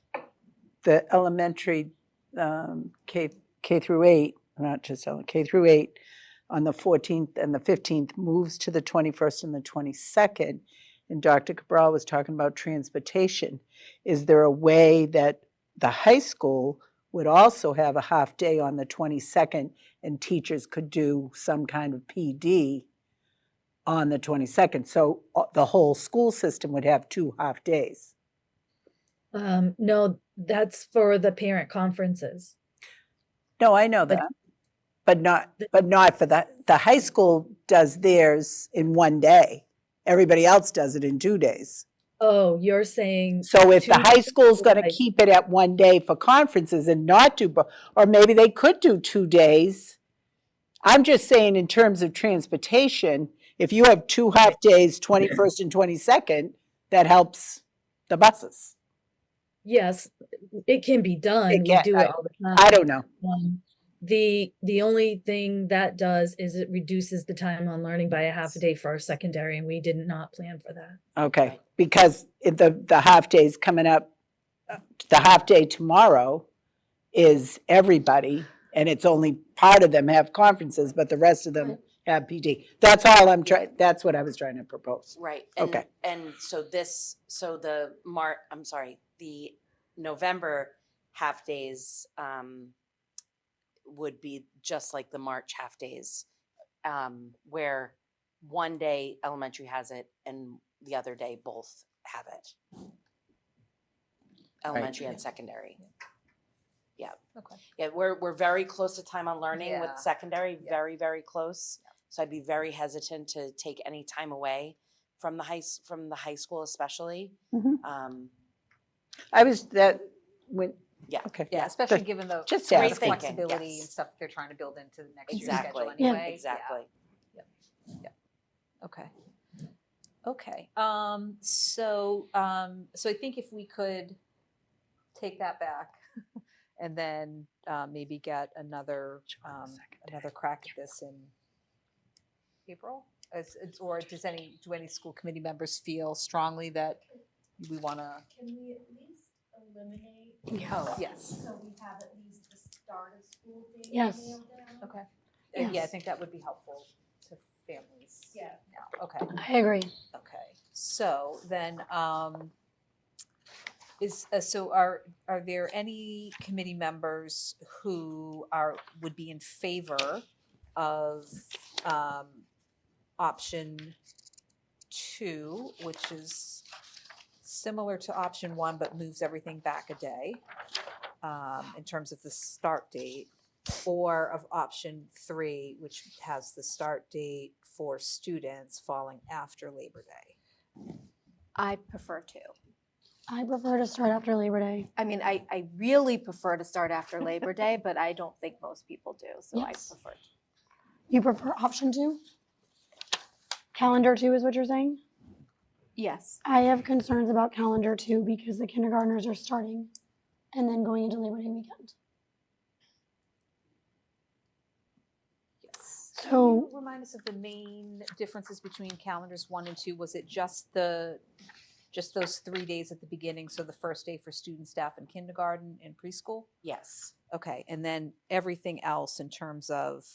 the elementary K through 8, not just K through 8, on the 14th and the 15th moves to the 21st and the 22nd, and Dr. Cabral was talking about transportation, is there a way that the high school would also have a half day on the 22nd and teachers could do some kind of PD on the 22nd? So the whole school system would have 2 half days. No, that's for the parent conferences. No, I know But- that, but not for the high school does theirs in 1 day. Everybody else does it in 2 days. Oh, you're saying. So if the 2 high school's gonna Right. keep it at 1 day for conferences and not do, or maybe they could do 2 days. I'm just saying in terms of transportation, if you have 2 half days, 21st and 22nd, that helps the buses. Yes, it can be done. It We can, do it all the time. I don't know. The only thing that does is it reduces the time on learning by a half a day for our secondary, and we did not plan for that. Okay, because the half day's coming up, the half day tomorrow is everybody, and it's only part of them have conferences, but the rest of them have PD. That's all that's what I was trying to propose. Right. Okay. And so the November half days would be just like the March half days, where 1 day elementary has it and the other day both have it. Elementary and secondary. Yeah. Okay. Yeah, we're very close to time on learning Yeah. with secondary, very, very close. So I'd be very hesitant to take any time away from the high school especially. I was, that, when, Yeah. okay. Yeah, especially Just- given the just great asking. flexibility Yes. and stuff they're trying to build into the next year's Exactly. schedule anyway. Exactly. Okay. Okay. So I think if we could take that back and then maybe get another crack at this in April, or do any school committee members feel strongly that we want to? Can we at least eliminate? Oh, yes. So we have at least the start of school date Yes. nailed down? Okay. Yeah, I Yes. think that would be helpful to families. Yeah. Now. Okay. I agree. Okay, so then, are there any committee members who would be in favor of, option 2, which is similar to option 1, but moves everything back a day, in terms of the start date, or of option 3, which has the start date for students falling after Labor Day? I prefer to. I prefer to start after Labor Day. I mean, I really prefer to start after Labor Day, but I don't think most people do, so I Yes. prefer to. You prefer option 2? Calendar 2 is what you're saying? Yes. I have concerns about calendar 2 because the kindergartners are starting and then going into Labor Day weekend. Yes. So- Can you remind us of the main differences between calendars 1 and 2? Was it just the just those 3 days at the beginning, so the first day for student, staff, and kindergarten and preschool? Yes. Okay, and then everything else in terms of,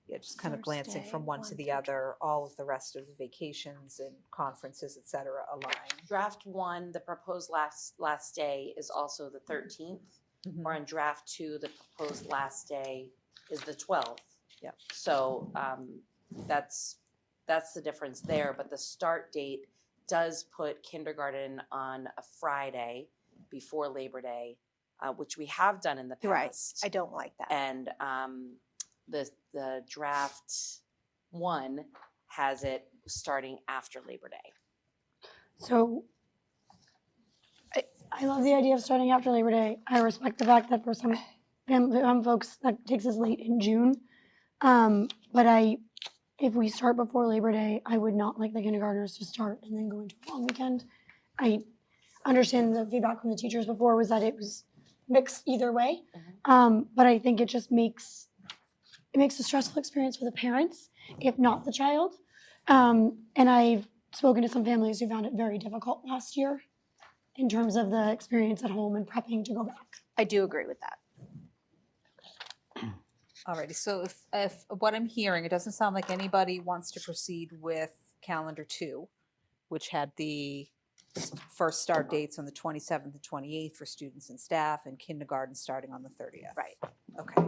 yeah, just kind of First glancing day, from one to 1 the through other, all of the rest of the vacations and conferences, et cetera, align. Draft 1, the proposed last day is also the 13th. Mhm. Or in draft 2, the proposed last day is the 12th. Yep. So that's the difference there, but the start date does put kindergarten on a Friday before Labor Day, which we have done in the Right. past. I don't like that. And the draft 1 has it starting after Labor Day. So I love the idea of starting after Labor Day. I respect the fact that for some folks that takes us late in June. But if we start before Labor Day, I would not like the kindergartners to start and then go into a long weekend. I understand the feedback from the teachers before was that it was mixed either way. But I think it just makes a stressful experience for the parents, if not the child. And I've spoken to some families who found it very difficult last year in terms of the experience at home and prepping to go back. I do agree with that. Alrighty, so if what I'm hearing, it doesn't sound like anybody wants to proceed with calendar 2, which had the first start dates on the 27th and 28th for students and staff, and kindergarten starting on the 30th. Right. Okay.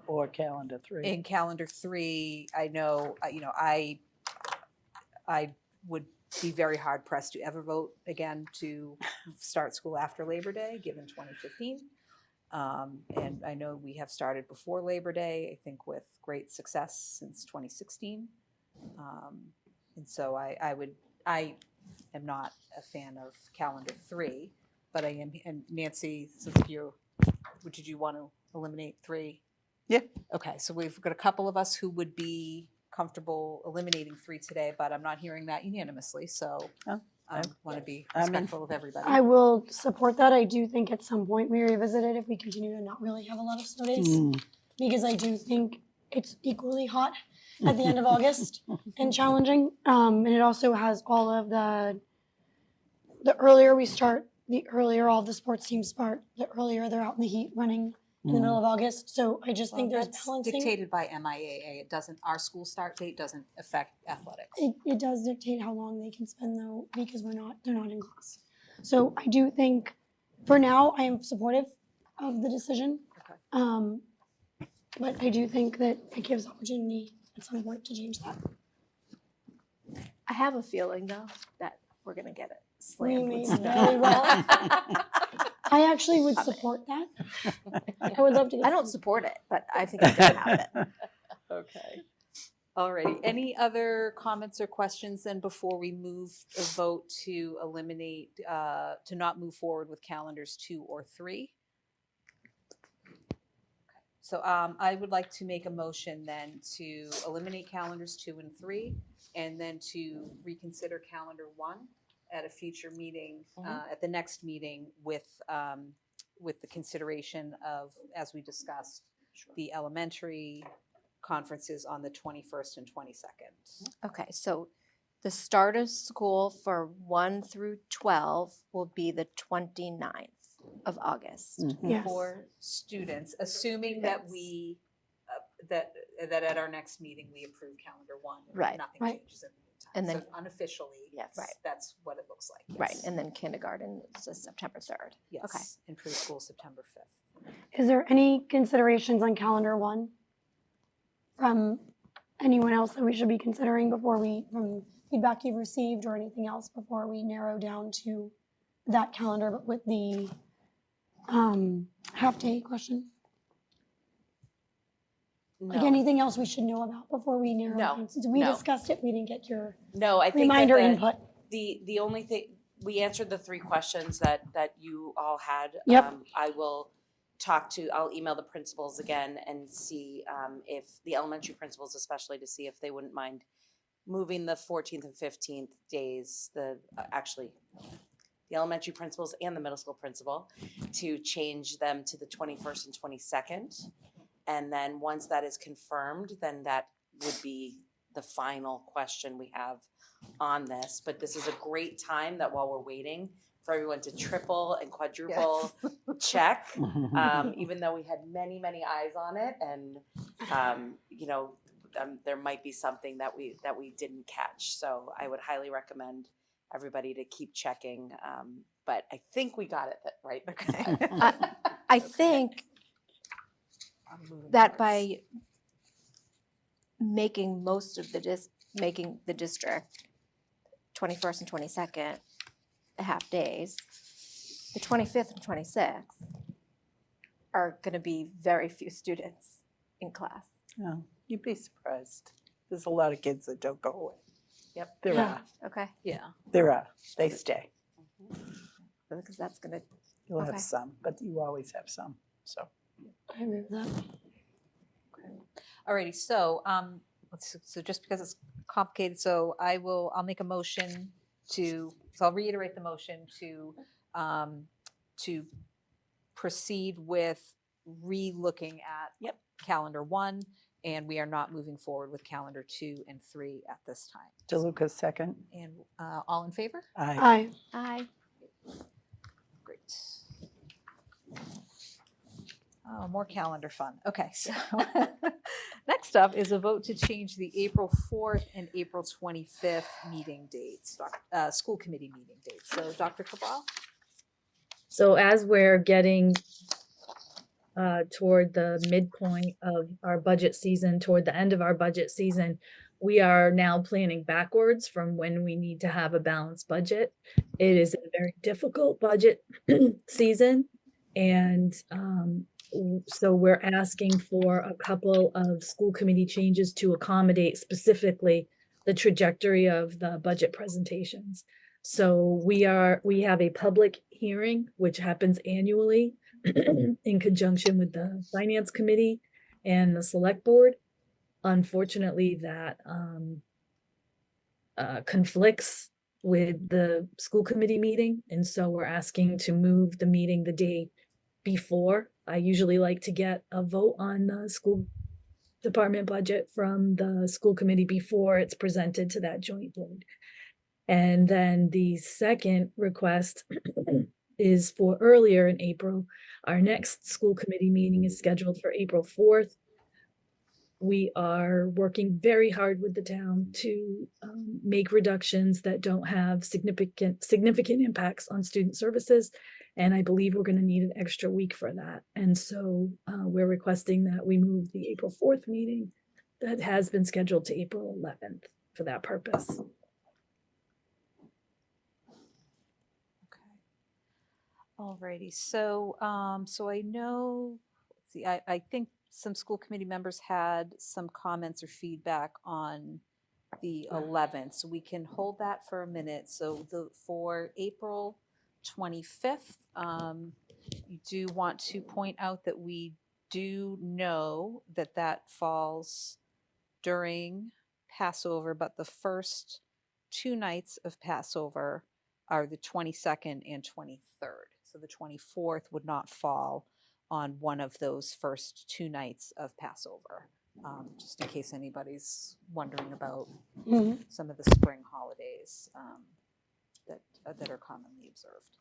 Or calendar 3. In calendar 3, I know, I would be very hard pressed to ever vote again to start school after Labor Day, given 2015. And I know we have started before Labor Day, I think with great success since 2016. And so I am not a fan of calendar 3, but I am, and Nancy, since did you want to eliminate 3? Yeah. Okay, so we've got a couple of us who would be comfortable eliminating 3 today, but I'm not hearing that unanimously, so Oh, I want to be I'm in- respectful of everybody. I will support that. I do think at some point we revisit it if we continue to not really have a lot of snow days, because I do think it's equally hot at the end of August and challenging. And it also has all of the earlier we start, the earlier all the sports teams start, the earlier they're out in the heat running in the middle of August. So I just think there's That's balancing. dictated by MIAA. It doesn't, our school start date doesn't affect athletics. It does dictate how long they can spend though, because they're not in class. So I do think for now I am supportive of the decision. Okay. But I do think that it gives opportunity at some point to change that. I have a feeling though that we're gonna get it We slammed may with snow. very well. I actually would Love it. support that. I would love to get I don't some- support it, but I think it's gonna happen. Okay. Alrighty, any other comments or questions then before we move a vote to eliminate, to not move forward with calendars 2 or 3? So I would like to make a motion then to eliminate calendars 2 and 3, and then to reconsider calendar 1 at a future meeting, at the next meeting with the consideration of, as we discussed, the elementary conferences on the 21st and 22nd. Okay, so the start of school for 1 through 12 will be the 29th of August. Yes. For students, assuming that we, that at our next meeting, we approve calendar 1. and Right. Nothing Right. changes in the meantime. And then- So unofficially, Yes. Right. that's what it looks like. Right, yes. and then kindergarten is September 3rd. Yes, okay. and preschool September 5th. Is there any considerations on calendar 1 from anyone else that we should be considering from feedback you've received or anything else before we narrow down to that calendar, but with the half-day question? Like No. anything else we should know about before we narrow No, down? Since we no. discussed it, we didn't get your No, I think that reminder input. the only thing, we answered the 3 questions that you all had. Yep. I'll email the principals again and see if the elementary principals especially, to see if they wouldn't mind moving the 14th and 15th days, the elementary principals and the middle school principal, to change them to the 21st and 22nd. And then once that is confirmed, then that would be the final question we have on this, but this is a great time that while we're waiting for everyone to triple and quadruple check, even though we had many, many eyes on it, and there might be something that we didn't catch. So I would highly recommend everybody to keep checking. But I think we got it right. Okay. I think that by making most of making the district 21st and 22nd half days, the 25th and 26th are going to be very few students in class. Oh, you'd be surprised. There's a lot of kids that don't go away. Yep. There Yeah. are. Okay, Yeah. There are. They stay. because that's going to, You'll Okay. have some, but you always have some. So I agree with that. Alrighty, so, so just because it's complicated, so I'll make a motion so I'll reiterate the motion to proceed with re-looking at calendar 1, and we are not moving forward with calendar 2 and 3 at this time. DeLuca's second. And all in favor? Aye. Aye. Great. Oh, more calendar fun. Okay, so next up is a vote to change the April 4th and April 25th meeting dates, school committee meeting dates. So Dr. Cabral? So as we're getting toward the midpoint of our budget season, toward the end of our budget season, we are now planning backwards from when we need to have a balanced budget. It is a very difficult budget season, and so we're asking for a couple of school committee changes to accommodate specifically the trajectory of the budget presentations. So we have a public hearing, which happens annually in conjunction with the finance committee and the select board. Unfortunately, that conflicts with the school committee meeting. And so we're asking to move the meeting the day before. I usually like to get a vote on the school department budget from the school committee before it's presented to that joint board. And then the second request is for earlier in April. Our next school committee meeting is scheduled for April 4th. We are working very hard with the town to make reductions that don't have significant impacts on student services. And I believe we're going to need an extra week for that. And so we're requesting that we move the April 4th meeting that has been scheduled to April 11th for that purpose. Alrighty, so so I know, let's see, I think some school committee members had some comments or feedback on the 11th, so we can hold that for a minute. So for April 25th, you do want to point out that we do know that that falls during Passover, but the first 2 nights of Passover are the 22nd and 23rd. So the 24th would not fall on one of those first 2 nights of Passover, just in case anybody's wondering about some of the spring holidays that are commonly observed.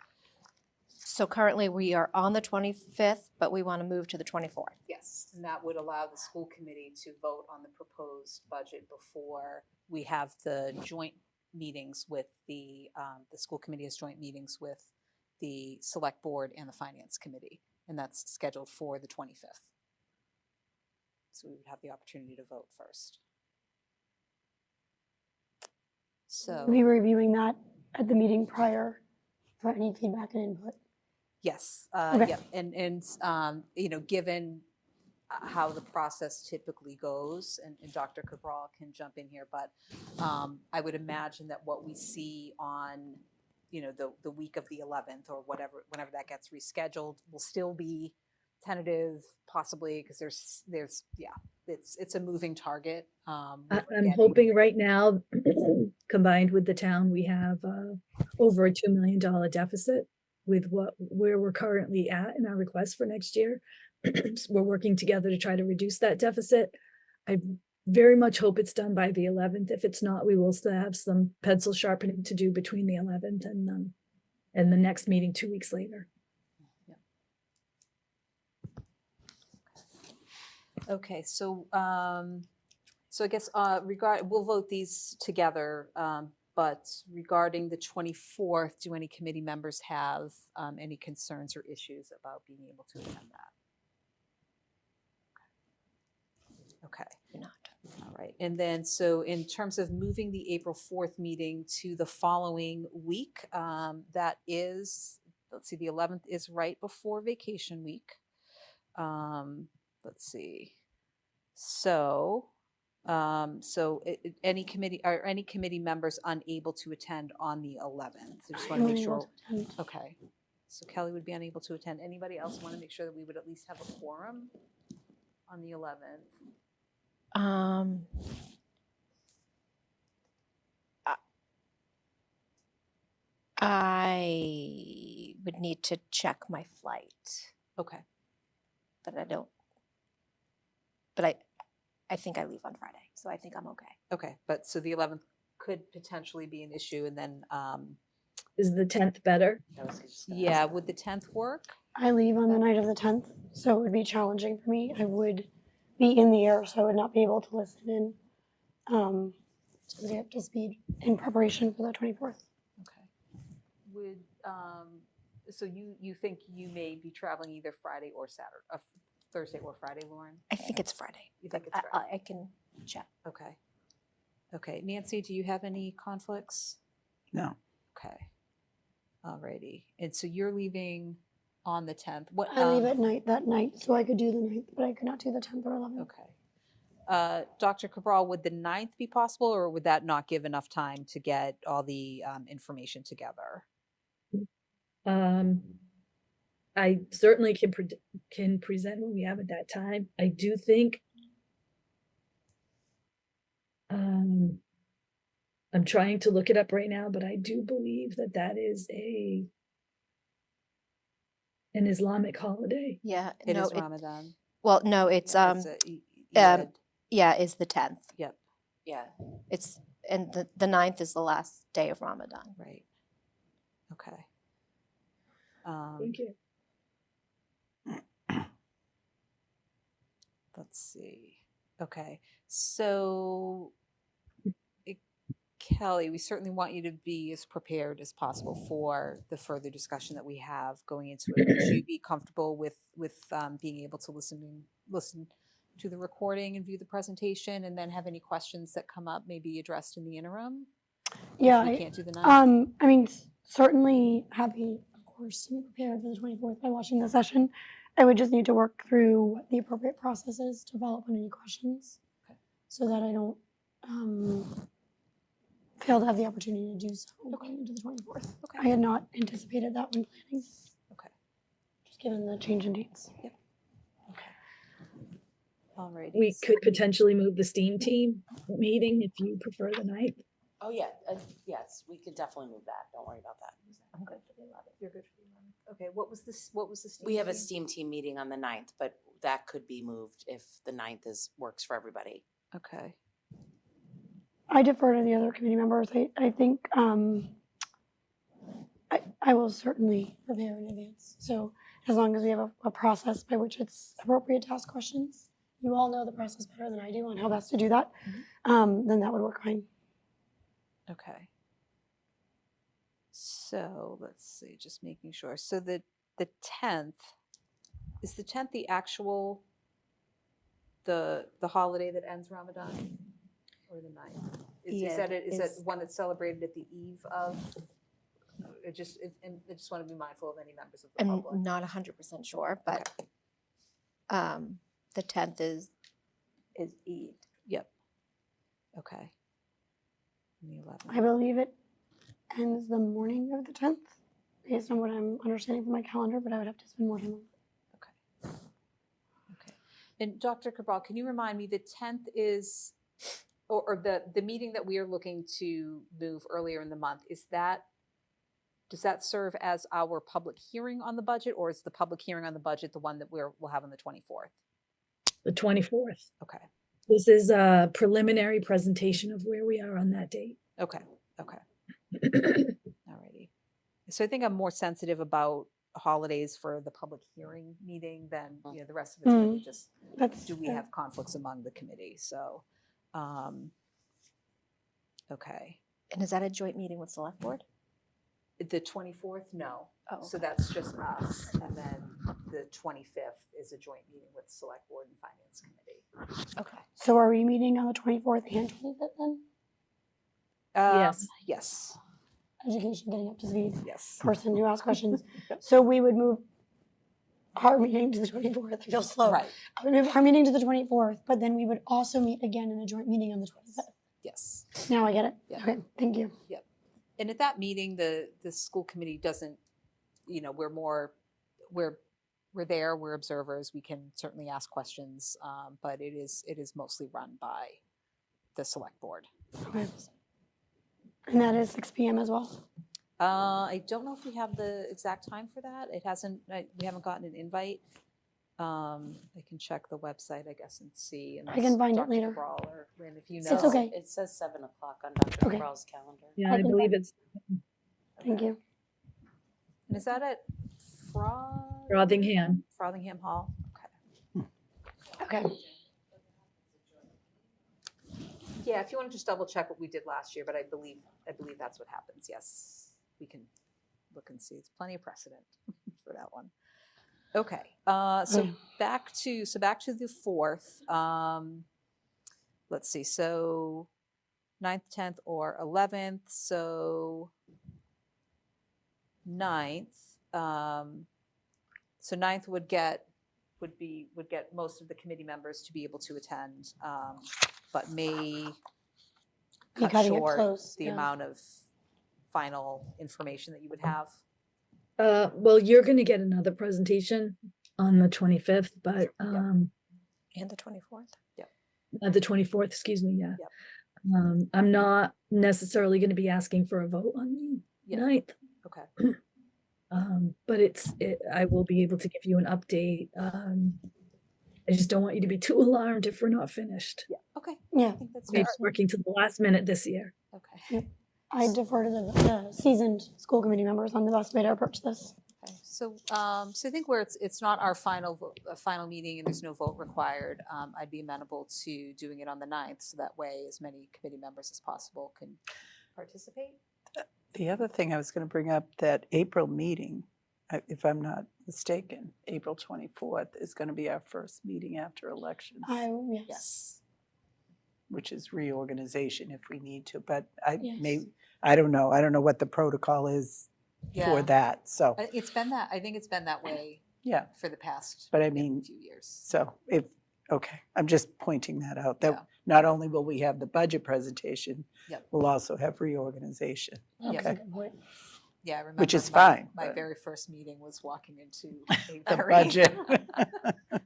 So currently we are on the 25th, but we want to move to the 24th. Yes, and that would allow the school committee to vote on the proposed budget before we have the joint meetings with the school committee has joint meetings with the select board and the finance committee, and that's scheduled for the 25th. So we would have the opportunity to vote first. So We'll be reviewing that at the meeting prior for any feedback and input. yes, Okay. yeah, and you know, given how the process typically goes, and Dr. Cabral can jump in here, but I would imagine that what we see on, you know, the week of the 11th or whenever that gets rescheduled will still be tentative, possibly, because there's it's a moving target. I'm getting- hoping right now, combined with the town, we have over a $2 million deficit with where we're currently at in our request for next year. So we're working together to try to reduce that deficit. I very much hope it's done by the 11th. If it's not, we will still have some pencil sharpening to do between the 11th and the next meeting 2 weeks later. Okay, so, so I guess, we'll vote these together, but regarding the 24th, do any committee members have, any concerns or issues about being able to attend that? Okay. Not. All right, and then, so in terms of moving the April 4th meeting to the following week, that is, let's see, the 11th is right before vacation week. Let's see. So, any committee, are any committee members unable to attend on the 11th? I just want to I'm make unable sure. to attend. Okay. So Kelly would be unable to attend. Anybody else want to make sure that we would at least have a quorum on the 11th? I would need to check my flight, Okay. but I think I leave on Friday, so I think I'm okay. Okay, but so the 11th could potentially be an issue, and then, Is the 10th better? yeah, would the 10th work? I leave on the night of the 10th, so it would be challenging for me. I would be in the air, so I would not be able to listen in to get up to speed in preparation for the 24th. Okay. Would, so you think you may be traveling either Friday or Saturday, Thursday or Friday, Lauren? I think it's Friday. You think but it's Friday? I can check. Okay. Okay, Nancy, do you have any conflicts? No. Okay. Alrighty, and so you're leaving on the 10th. What? I leave at night that night, so I could do the 9th, but I could not do the 10th or 11th. Okay. Dr. Cabral, would the 9th be possible, or would that not give enough time to get all the information together? I certainly can present what we have at that time. I do think I'm trying to look it up right now, but I do believe that is an Islamic holiday. Yeah, It no, is Ramadan. well, no, it's It's Eid. yeah, is the 10th. Yep, Yeah, and the 9th is the last day of Ramadan. right. Okay. Thank you. Let's see. Okay, so Kelly, we certainly want you to be as prepared as possible for the further discussion that we have going into it. Would you be comfortable with being able to listen to the recording and view the presentation, and then have any questions that come up maybe addressed in the interim? Yeah, If we can't do the 9th? I mean, certainly happy, of course, to be prepared for the 24th by watching the session. I would just need to work through what the appropriate process is to follow up on any questions, Okay. so that I don't fail to have the opportunity to do so going into the 24th. Okay. I had not anticipated that when planning. Okay. Just given the change in dates. Okay. Alrighty. We could potentially move the STEAM team meeting if you prefer the 9th. Oh, yeah, yes, we could definitely move that. Don't worry about that. I'm good for the 11th. You're good for the 11th. Okay, what was the We have a STEAM STEAM team meeting on the 9th, but that could be moved if the 9th works for everybody. team? Okay. I defer to the other committee members. I think I will certainly prepare in advance. So as long as we have a process by which it's appropriate to ask questions, you all know the process better than I do on how best to do that, then that would work fine. Okay. So let's see, just making sure. So the 10th, is the 10th the actual, the holiday that ends Ramadan? Or the 9th? Is that it? Is that one that's celebrated at the eve of? I just want to be mindful of any members of the I'm public. not 100% sure, but the 10th is Eid. Yep. Okay. And the 11th. I believe it ends the morning of the 10th, based on what I'm understanding from my calendar, but I would have to spend more time on it. Okay. And Dr. Cabral, can you remind me, the 10th is, or the meeting that we are looking to move earlier in the month, does that serve as our public hearing on the budget, or is the public hearing on the budget the one that we'll have on the 24th? The 24th. Okay. This is a preliminary presentation of where we are on that date. Okay, okay. Alrighty. So I think I'm more sensitive about holidays for the public hearing meeting than, the rest of it's really just, That's do we fair. have conflicts among the committee? So, okay. And is that a joint meeting with select board? The 24th, no. Oh, So that's just us. And then the 25th is a joint meeting with Select Board and Finance Committee. okay. So are we meeting on the 24th and 25th then? Yes. Yes, Education getting up to speed, yes. person who asks questions. So we would move our meeting to the 24th. I feel slow. Right, I would move our meeting to the 24th, but then we would also meet again in a joint meeting on the 25th. yes. Now I get it. Yeah. Okay, thank you. And at that meeting, the school committee doesn't, we're there, we're observers, we can certainly ask questions, but it is mostly run by the select board. Okay. And that is 6 p.m. as well. I don't know if we have the exact time for that. It hasn't, we haven't gotten an invite. I can check the website, I guess, and see. I can find it Dr. later. Cabral or Lynn, if you know. It's okay. It says 7 o'clock on Dr. Okay. Cabral's calendar. Yeah, I I can believe find- it's Thank you. And is that at Frothingham. Frothingham Hall? Okay. Okay. Yeah, if you want to just double check what we did last year, but I believe that's what happens. Yes, we can look and see. It's plenty of precedent for that one. Okay, so back to the 4th. Let's see. So 9th, 10th, or 11th. So 9th. So 9th would get most of the committee members to be able to attend, but may Be cut cutting it short close, the yeah. amount of final information that you would have. Well, you're going to get another presentation on the 25th, but And the 24th? the 24th, excuse me, yeah. Yep. I'm not necessarily going to be asking for a vote on the Yeah. 9th. Okay. But I will be able to give you an update. I just don't want you to be too alarmed if we're not finished. Yeah. Okay. Yeah, I think that's We're fair. working to the last minute this year. Okay. I defer to the seasoned school committee members on the best way to approach this. Okay. So, so I think where it's not our final meeting and there's no vote required, I'd be amenable to doing it on the 9th, so that way as many committee members as possible can participate. The other thing I was going to bring up, that April meeting, if I'm not mistaken, April 24th is going to be our first meeting after elections, Yes. Yes. which is reorganization if we need to. But I Yes. I don't know. I don't know what the protocol is Yeah. for that. So I think it's been that way yeah, for the past but I mean, few years. so okay, I'm just pointing that out. That Yeah. not only will we have the budget presentation, Yep. we'll also have reorganization. That's a Okay. good point. Yeah, I remember. Which is my- fine, My but- very first meeting was walking into a The very, budget.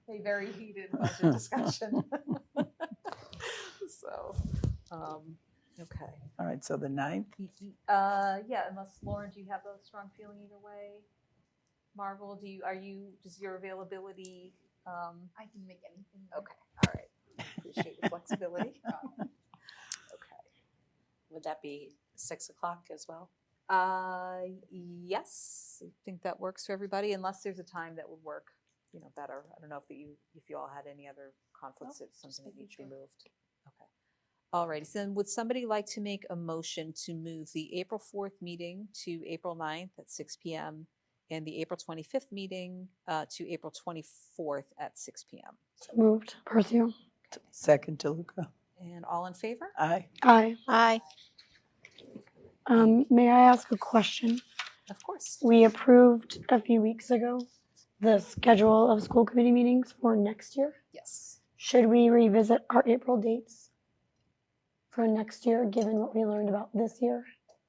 a very heated budget discussion. So, okay. All right, so the 9th, Yeah, unless Lauren, do you have a strong feeling either way? Marvel, does your availability? I can make anything. Okay, all right. Appreciate your flexibility. Okay. Would that be 6 o'clock as well? Yes, I think that works for everybody, unless there's a time that would work, better. I don't know if you all had any other conflicts, if something that needs to be moved. Okay. All righty, so then would somebody like to make a motion to move the April 4th meeting to April 9th at 6 p.m. and the April 25th meeting to April 24th at 6 p.m.? So moved. Percio. second DeLuca. And all in favor? Aye. Aye. Aye. May I ask a question? Of course. We approved a few weeks ago the schedule of school committee meetings for next year. Yes. Should we revisit our April dates for next year, given what we learned about this year?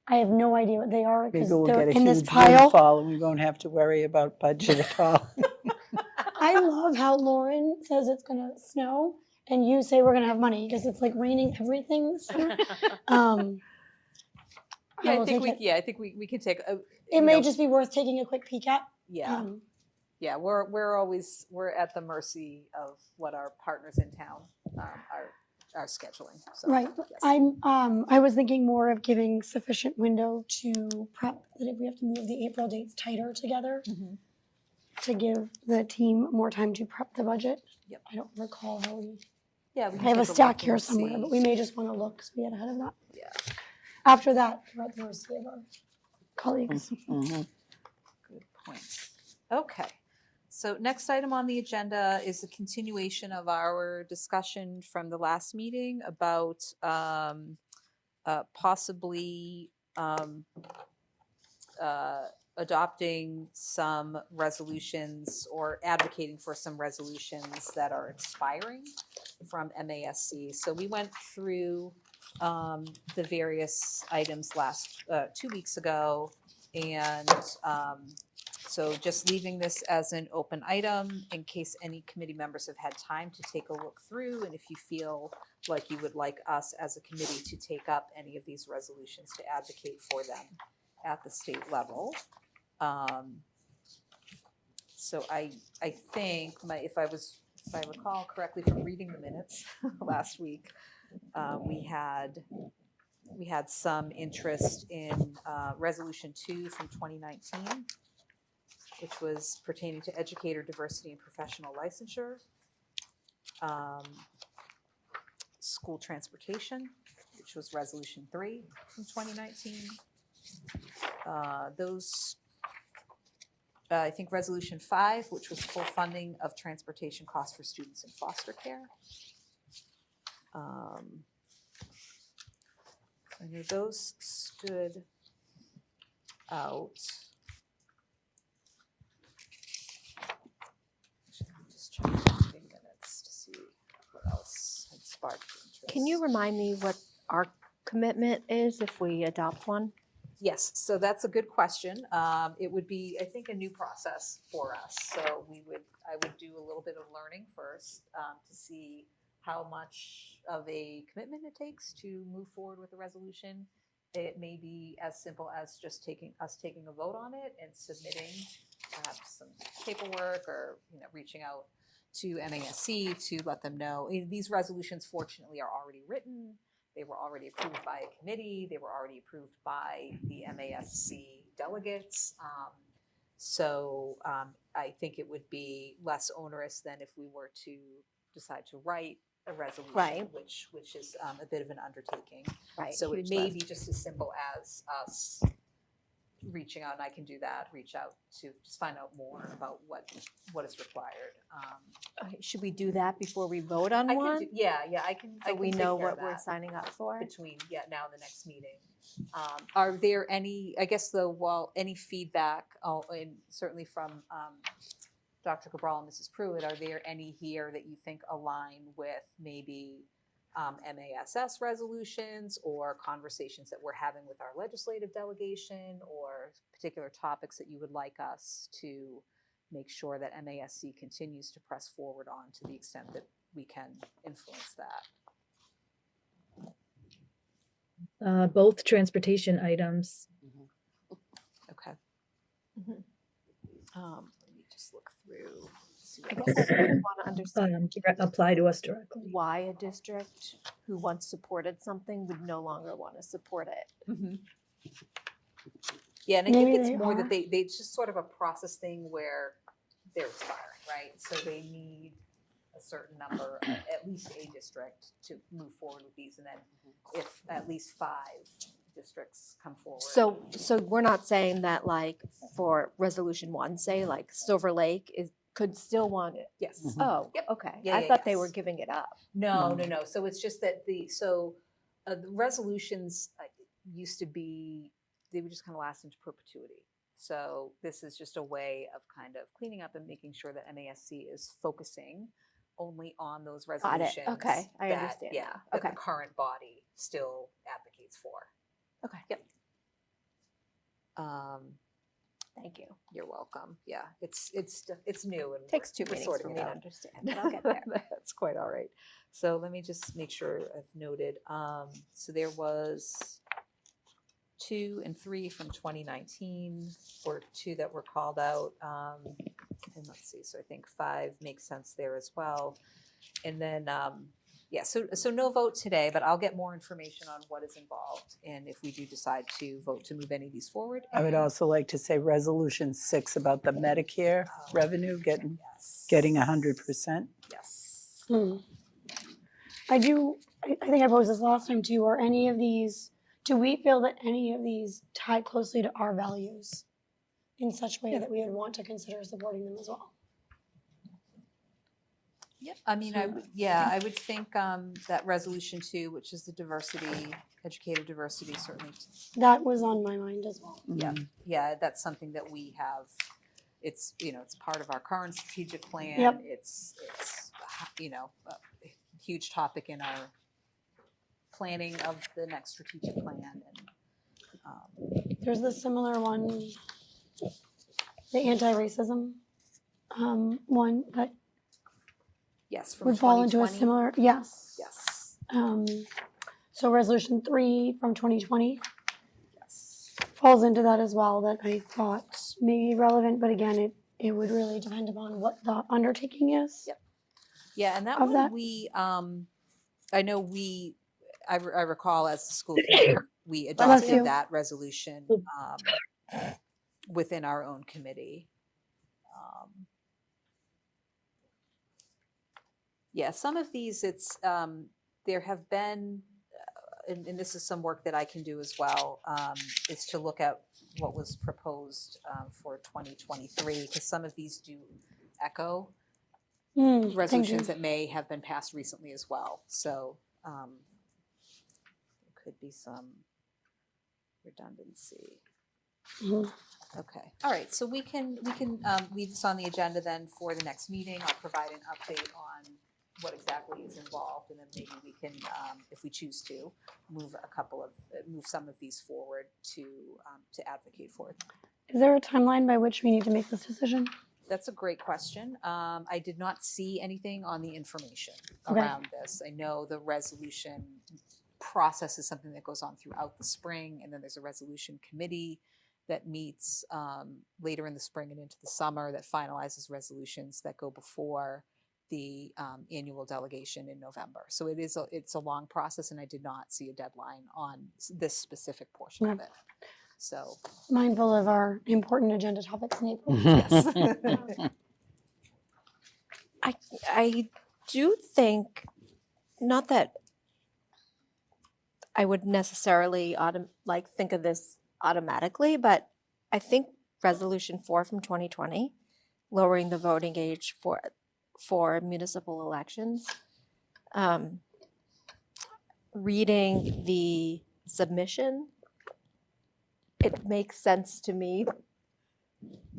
I have no idea what they are because Maybe we'll they're get a in this huge pile. windfall and we won't have to worry about budget at all. I love how Lauren says it's gonna snow and you say we're gonna have money because it's like raining everything this summer. Yeah, will take it. I think we can take. It may just be worth taking a quick peek at. Yeah. Yeah, we're at the mercy of what our partners in town are our scheduling. So, Right. yes. I was thinking more of giving sufficient window to prep, that if we have to move the April dates tighter together, Mhm. to give the team more time to prep the budget. Yep. I don't recall how we, Yeah, we I can have a take stack look here and somewhere, see. but we may just want to look so we get ahead of that. Yeah. After that, we're at the mercy of our colleagues. Mhm. Good point. Okay. So next item on the agenda is a continuation of our discussion from the last meeting about possibly adopting some resolutions or advocating for some resolutions that are expiring from MASC. So we went through the various items 2 weeks ago, and so just leaving this as an open item in case any committee members have had time to take a look through, and if you feel like you would like us as a committee to take up any of these resolutions to advocate for them at the state level. So I think if I recall correctly from reading the minutes last week, we had some interest in Resolution 2 from 2019, which was pertaining to educator diversity and professional licensure, school transportation, which was Resolution 3 from 2019. I think Resolution 5, which was full funding of transportation costs for students in foster care. So I know those stood out. I'm just checking the meeting minutes to see what else had sparked interest. Can you remind me what our commitment is if we adopt one? Yes, so that's a good question. It would be, I think, a new process for us. So I would do a little bit of learning first to see how much of a commitment it takes to move forward with a resolution. It may be as simple as just taking a vote on it and submitting perhaps some paperwork, or reaching out to MASC to let them know. These resolutions, fortunately, are already written. They were already approved by a committee. They were already approved by the MASC delegates. So I think it would be less onerous than if we were to decide to write a resolution, Right. which is a bit of an undertaking. Right. So it huge may list. be just as simple as us reaching out, and I can do that, reach out to just find out more about what is required. Okay, should we do that before we vote on I one? can do, yeah, I can. I So can we take know care of what we're that signing up for? between now and the next meeting. Are there any? I guess any feedback, and certainly from Dr. Cabral and Mrs. Pruitt, are there any here that you think align with maybe MASS resolutions or conversations that we're having with our legislative delegation, or particular topics that you would like us to make sure that MASC continues to press forward on to the extent that we can influence that? Both transportation items. Okay. Mhm. Let me just look through. See I what guess else. I want to understand Apply to us directly. why a district who once supported something would no longer want to support it. Mhm. Yeah, and I Maybe think it's they more are. that they just sort of a process thing where they're expiring, right? So they need a certain number, at least a district, to move forward with these, and then if at least 5 districts come forward. So we're not saying that, like, for resolution 1, say like Silver Lake could still want it. Yes. Mhm. Oh, Yep. okay. Yeah, I yeah, thought they were yes. giving it up. No. So it's just that the resolutions used to be, they would just kind of last into perpetuity. So this is just a way of kind of cleaning up and making sure that MASC is focusing only on those Got it. resolutions. Okay, I that, understand Yeah, now. that Okay. the current body still advocates for. Okay. Yep. Thank you. You're welcome. Yeah, it's new and Takes 2 we're meetings sorting for it me to out. understand, but I'll get there. That's quite all right. So let me just make sure I've noted. So there was 2 and 3 from 2019, or 2 that were called out. And let's see, so I think 5 makes sense there as well. And then Yeah, so no vote today, but I'll get more information on what is involved and if we do decide to vote to move any of these forward. I would and- also like to say Resolution 6 about the Medicare Oh, revenue getting yes. 100%. Yes. I think I posed this last time too. Are any of these, do we feel that any of these tie closely to our values in such way that we would want to consider supporting them as well? Yeah, I mean, I would think that resolution 2, which is the diversity, educative diversity, certainly. That was on my mind as well. Yeah, yeah, that's something that we have. It's it's part of our current strategic plan. Yep. It's a huge topic in our planning of the next strategic plan. And There's the similar one, the anti-racism one that yes, from would fall into a 2020. similar, yes. Yes. So resolution 3 from 2020 Yes. falls into that as well, that I thought may be relevant, but again, it would really depend upon what the undertaking is. Yep. Yeah, and that Of one that? we, I know I recall as the school committee, we you. adopted that resolution within our own committee. Yeah, some of these, there have been, and this is some work that I can do as well, is to look at what was proposed for 2023, because some of these do echo Thank you. resolutions that may have been passed recently as well. So there could be some redundancy. Mhm. Okay, all right, so we can leave this on the agenda then for the next meeting. I'll provide an update on what exactly is involved, and then maybe we can, if we choose to, move some of these forward to advocate for. Is there a timeline by which we need to make this decision? That's a great question. I did not see anything on the information Okay. around this. I know the resolution process is something that goes on throughout the spring, and then there's a resolution committee that meets later in the spring and into the summer that finalizes resolutions that go before the annual delegation in November. So it's a long process, and I did not see a deadline on this specific portion of it. So Mindful of our important agenda topics in April. yes. I do think, not that I would necessarily think of this automatically, but I think Resolution 4 from 2020, lowering the voting age for municipal elections, reading the submission, it makes sense to me.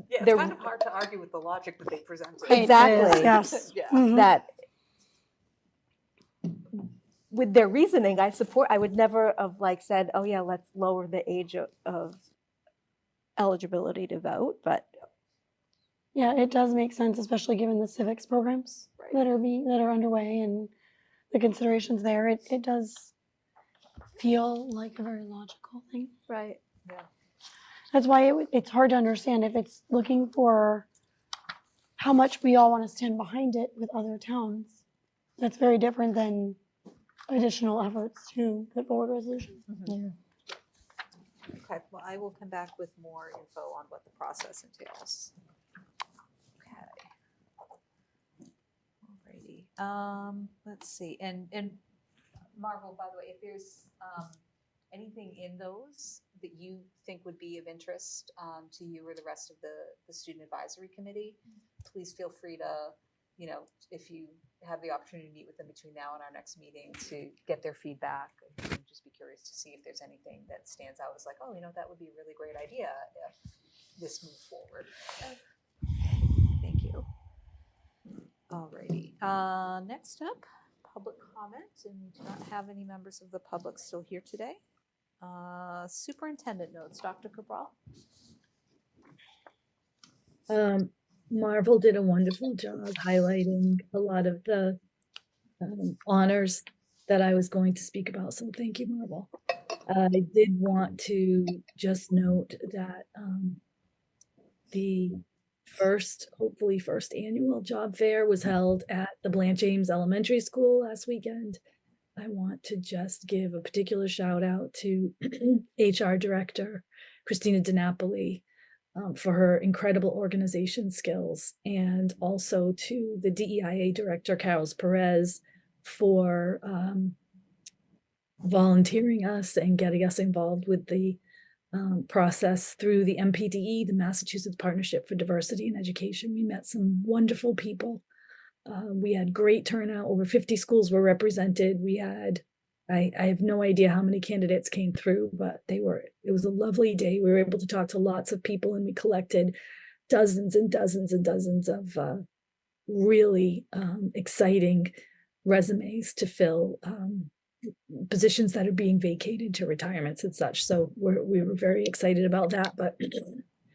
Yeah, There- it's kind of hard to argue with the logic that they presented. Exactly. Yes. Yeah. Mhm. That with their reasoning, I would never have said, oh yeah, let's lower the age of eligibility to vote, but Yeah, it does make sense, especially given the civics programs Right. that are underway and the considerations there. It does feel like a very logical thing. right. That's why it's hard to understand if it's looking for how much we all want to stand behind it with other towns. That's very different than additional efforts to put forward resolutions. Okay, well, I will come back with more info on what the process entails. Okay. Alrighty, let's see, and Marvel, by the way, if there's anything in those that you think would be of interest to you or the rest of the student advisory committee, please feel free to, if you have the opportunity to meet with them between now and our next meeting to get their feedback. I'd just be curious to see if there's anything that stands out as like, oh, that would be a really great idea if this moved forward. Thank you. Alrighty, next up, public comment, and we do not have any members of the public still here today. Superintendent notes, Dr. Cabral. Marvel did a wonderful job highlighting a lot of the honors that I was going to speak about, so thank you, Marvel. I did want to just note that the hopefully first annual job fair was held at the Blanche Ames Elementary School last weekend. I want to just give a particular shout out to HR Director Christina DiNapoli for her incredible organization skills, and also to the DEIA Director Carlos Perez for volunteering us and getting us involved with the process through the MPDE, the Massachusetts Partnership for Diversity in Education. We met some wonderful people. We had great turnout. Over 50 schools were represented. We had, I have no idea how many candidates came through, but it was a lovely day. We were able to talk to lots of people, and we collected dozens and dozens and dozens of really exciting resumes to fill positions that are being vacated to retirements and such. So we were very excited about that, but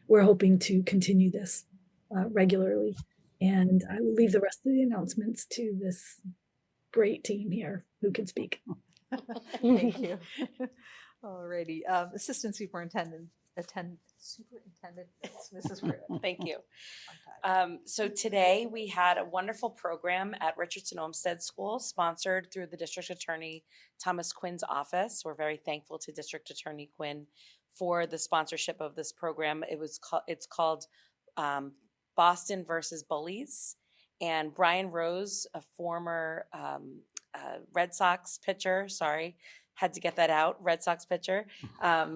we're hoping to continue this regularly. And I will leave the rest of the announcements to this great team here who can speak. Thank you. Alrighty, Assistant Superintendent, Mrs. Pruitt. Thank you. So today we had a wonderful program at Richardson Olmsted School, sponsored through the District Attorney Thomas Quinn's office. We're very thankful to District Attorney Quinn for the sponsorship of this program. It's called Boston versus Bullies, and Brian Rose, a former Red Sox pitcher, had to get that out, Red Sox pitcher. As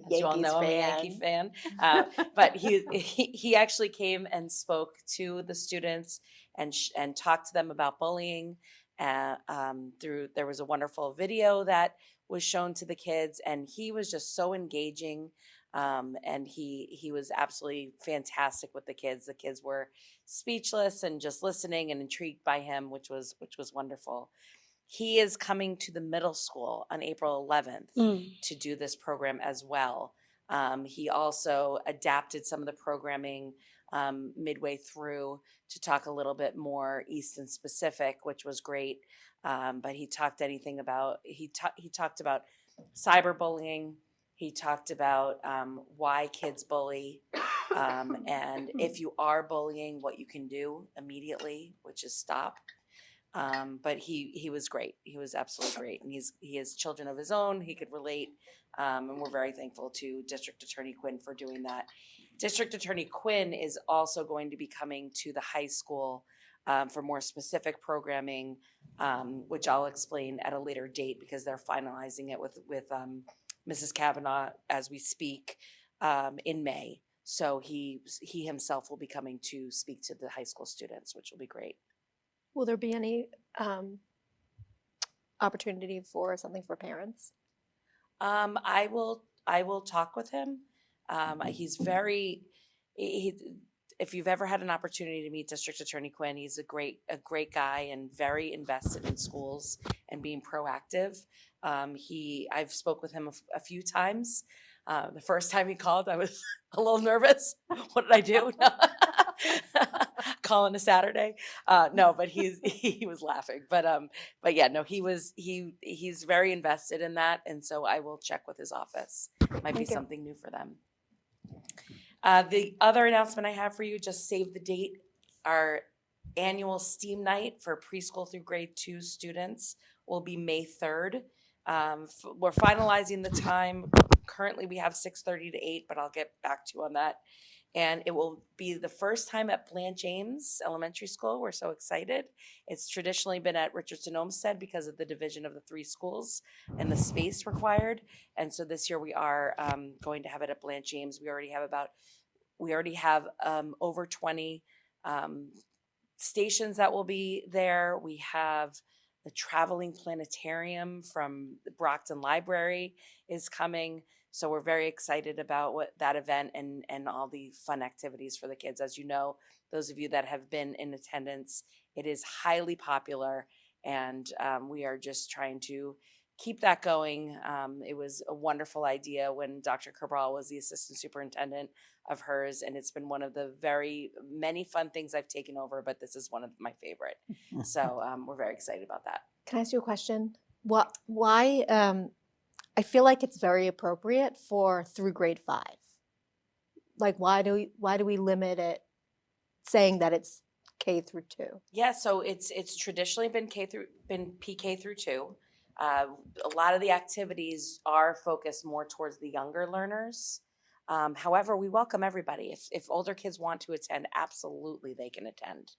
you all know, I'm a Yankee fan. But he actually came and spoke to the students and talked to them about bullying. There was a wonderful video that was shown to the kids, and he was just so engaging. And he was absolutely fantastic with the kids. The kids were speechless and just listening and intrigued by him, which was wonderful. He is coming to the middle school on April 11th to do this program as well. He also adapted some of the programming midway through to talk a little bit more Easton specific, which was great. But he talked about cyberbullying. He talked about why kids bully, and if you are bullying, what you can do immediately, which is stop. But he was great. He was absolutely great, and he has children of his own. He could relate, and we're very thankful to District Attorney Quinn for doing that. District Attorney Quinn is also going to be coming to the high school for more specific programming, which I'll explain at a later date because they're finalizing it with Mrs. Kavanaugh as we speak in May. So he himself will be coming to speak to the high school students, which will be great. Will there be any opportunity for something for parents? I will talk with him. If you've ever had an opportunity to meet District Attorney Quinn, he's a great guy and very invested in schools and being proactive. I've spoke with him a few times. The first time he called, I was a little nervous. What did I do? Calling a Saturday? No, but he was laughing. But yeah, no, he's very invested in that, and so I will check with his office. Might be something new for them. The other announcement I have for you, just save the date. Our annual STEAM night for preschool through grade 2 students will be May 3rd. We're finalizing the time. Currently we have 6:30 to 8, but I'll get back to you on that. And it will be the first time at Blanche Ames Elementary School. We're so excited. It's traditionally been at Richardson Olmsted because of the division of the 3 schools and the space required. And so this year we are going to have it at Blanche Ames. We already have over 20 stations that will be there. We have the traveling planetarium from the Brockton Library is coming. So we're very excited about that event and all the fun activities for the kids. As you know, those of you that have been in attendance, it is highly popular, and we are just trying to keep that going. It was a wonderful idea when Dr. Cabral was the assistant superintendent of hers, and it's been one of the very many fun things I've taken over, but this is one of my favorite. So we're very excited about that. Can I ask you a question? Why? I feel like it's very appropriate for through grade 5. Like, why do we limit it saying that it's K through 2? Yeah, so it's traditionally been PK through 2. A lot of the activities are focused more towards the younger learners. However, we welcome everybody. If older kids want to attend, absolutely they can attend.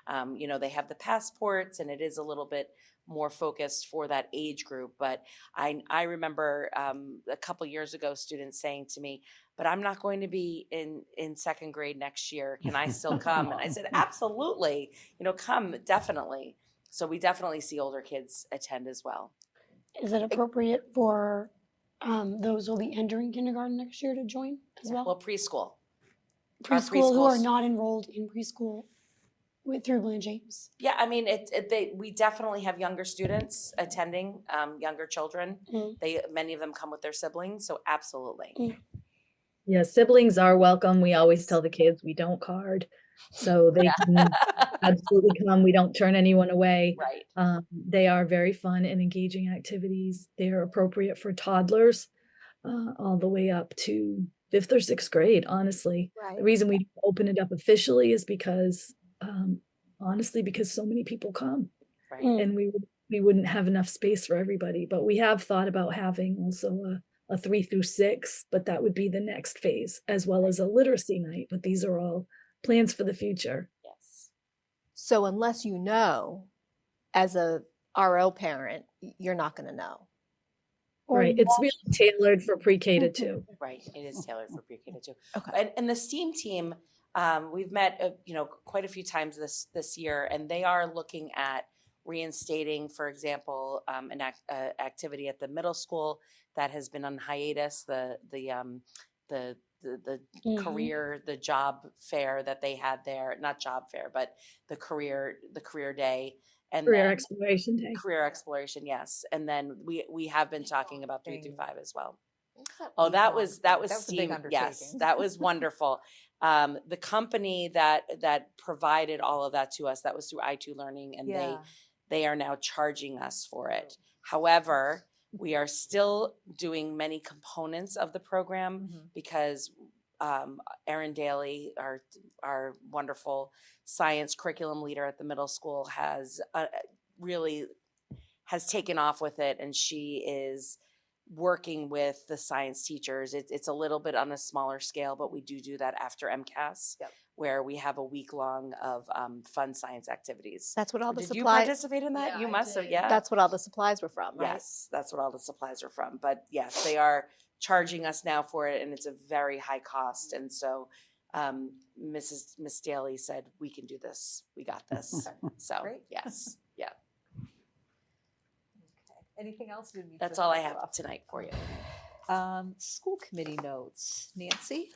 They have the passports, and it is a little bit more focused for that age group. But I remember a couple years ago, students saying to me, "But I'm not going to be in second grade next year. Can I still come?" And I said, "Absolutely. Come, definitely." So we definitely see older kids attend as well. Is it appropriate for those who will be entering kindergarten next year to join as well? Well, preschool. Preschool who are preschools- not enrolled in preschool through Blanche James. Yeah, I mean, we definitely have younger students attending, younger children. Many of them come with their siblings, so absolutely. Yeah, siblings are welcome. We always tell the kids we don't card, so they can absolutely come. We don't turn anyone away. Right. They are very fun and engaging activities. They are appropriate for toddlers all the way up to 5th or 6th grade, honestly. Right. The reason we open it up officially is because, honestly, because so many people come. Right. And we wouldn't have enough space for everybody. But we have thought about having also a 3 through 6, but that would be the next phase, as well as a literacy night. But these are all plans for the future. Yes. So unless you know, as a RO parent, you're not going to know. Right. It's really tailored for pre-K to 2. Right. It is tailored for pre-K to 2. Okay. And the STEAM team, we've met, quite a few times this year, and they are looking at reinstating, for example, an activity at the middle school that has been on hiatus. The career, the job fair that they had there, not job fair, but the career day. And Career then Exploration Day. career exploration, yes. And then we have been talking about 3 through 5 as well. that Oh, that week-long was thing? that was That was a big STEAM. Yes, undertaking. that was wonderful. The company that provided all of that to us, that was through i2 Learning, and they are now charging us for it. However, we are still doing many components of the program because Erin Daly, our wonderful science curriculum leader at the middle school, has really taken off with it, and she is working with the science teachers. It's a little bit on a smaller scale, but we do that after MCAS, where we have a week long of fun science activities. That's what all the Did you supplies. participate in that? Yeah, You I must have, did. yeah. That's what all the supplies were from, right? Yes, that's what all the supplies are from. But yes, they are charging us now for it, and it's a very high cost. And so Miss Daly said, "We can do this. We got this." So Great. yes, yeah. Okay. Anything else? You need That's to all I cover have off? tonight for you. School committee notes. Nancy?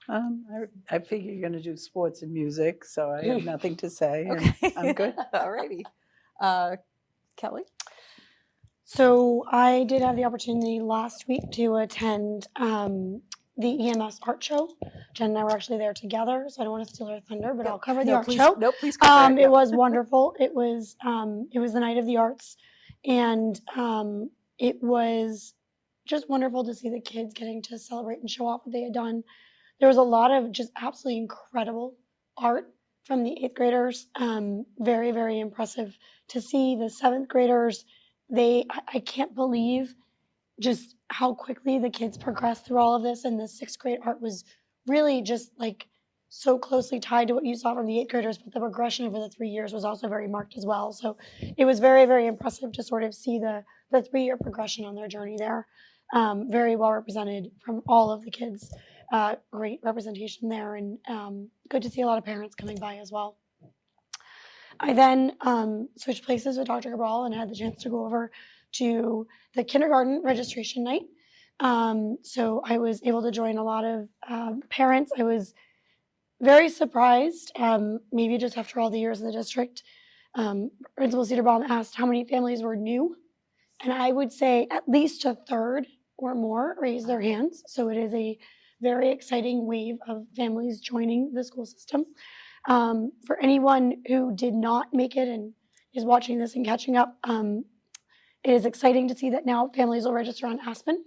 I figure you're going to do sports and music, so I have nothing to say. and Okay. I'm good. All righty. Kelly? So I did have the opportunity last week to attend the EMS art show. Jen and I were actually there together, so I don't want to steal her thunder, but I'll cover the art show. No, please cover It was wonderful. It was the night of the arts, and it was just wonderful to see the kids getting to celebrate and show off what they had done. There was a lot of just absolutely incredible art from the 8th graders. Very, very impressive to see the 7th graders. I can't believe just how quickly the kids progressed through all of this. And the 6th grade art was really just like so closely tied to what you saw from the 8th graders, but the progression over the 3 years was also very marked as well. So it was very, very impressive to sort of see the 3-year progression on their journey there. Very well represented from all of the kids. Great representation there, and good to see a lot of parents coming by as well. I then switched places with Dr. Cabral and had the chance to go over to the kindergarten registration night. So I was able to join a lot of parents. I was very surprised, maybe just after all the years in the district. Principal Cedarbaum asked how many families were new, and I would say at least a third or more raised their hands. So it is a very exciting wave of families joining the school system. For anyone who did not make it and is watching this and catching up, it is exciting to see that now families will register on Aspen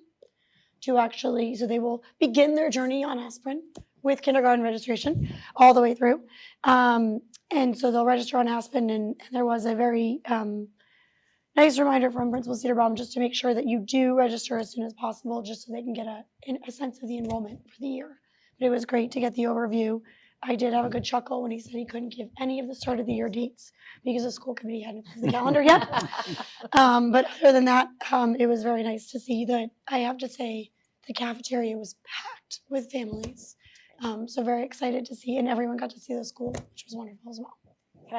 to actually, so they will begin their journey on Aspirin with kindergarten registration all the way through. And so they'll register on Aspen, and there was a very nice reminder from Principal Cedarbaum just to make sure that you do register as soon as possible, just so they can get a sense of the enrollment for the year. But it was great to get the overview. I did have a good chuckle when he said he couldn't give any of the start of the year dates because the school committee hadn't approved the calendar yet. But other than that, it was very nice to see that. I have to say, the cafeteria was packed with families. So very excited to see, and everyone got to see the school, which was wonderful as well. Can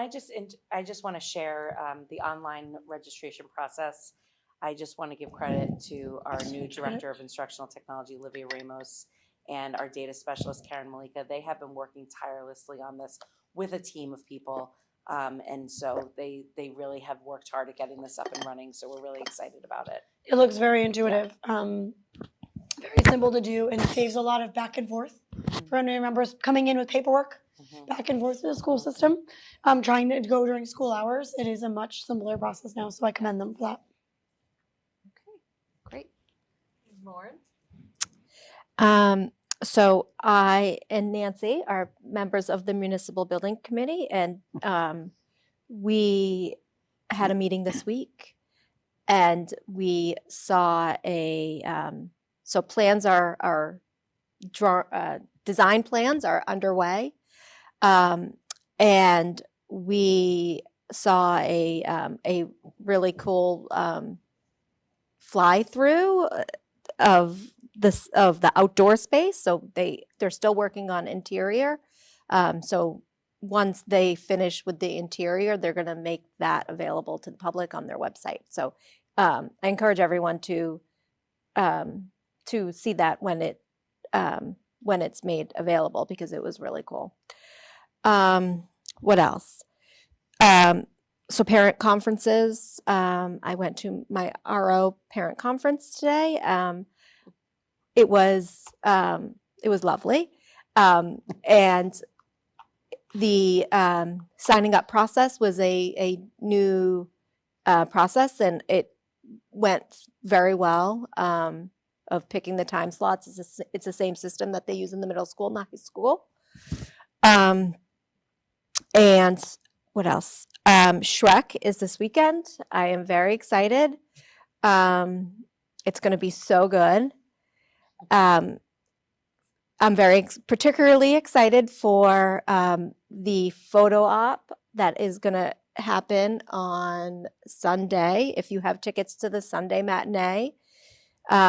I just want to share the online registration process. I just want to give credit to our new Director of Instructional Technology, Olivia Ramos, and our data specialist, Karen Malika. They have been working tirelessly on this with a team of people. And so they really have worked hard at getting this up and running. So we're really excited about it. It looks very intuitive, very simple to do, and saves a lot of back and forth for any members coming in with paperwork. Back and forth to the school system, trying to go during school hours. It is a much simpler process now, so I commend them for that. Okay, great. Lauren? So I and Nancy are members of the Municipal Building Committee, and we had a meeting this week, and we saw so plans are design plans are underway. And we saw a really cool fly through of the outdoor space. So they're still working on interior. So once they finish with the interior, they're going to make that available to the public on their website. So I encourage everyone to see that when it's made available, because it was really cool. What else? So parent conferences. I went to my RO parent conference today. It was lovely. And the signing up process was a new process, and it went very well. Of picking the time slots. It's the same system that they use in the middle school and the high school. And what else? Shrek is this weekend. I am very excited. It's going to be so good. I'm particularly excited for the photo op that is going to happen on Sunday. If you have tickets to the Sunday matinee, it's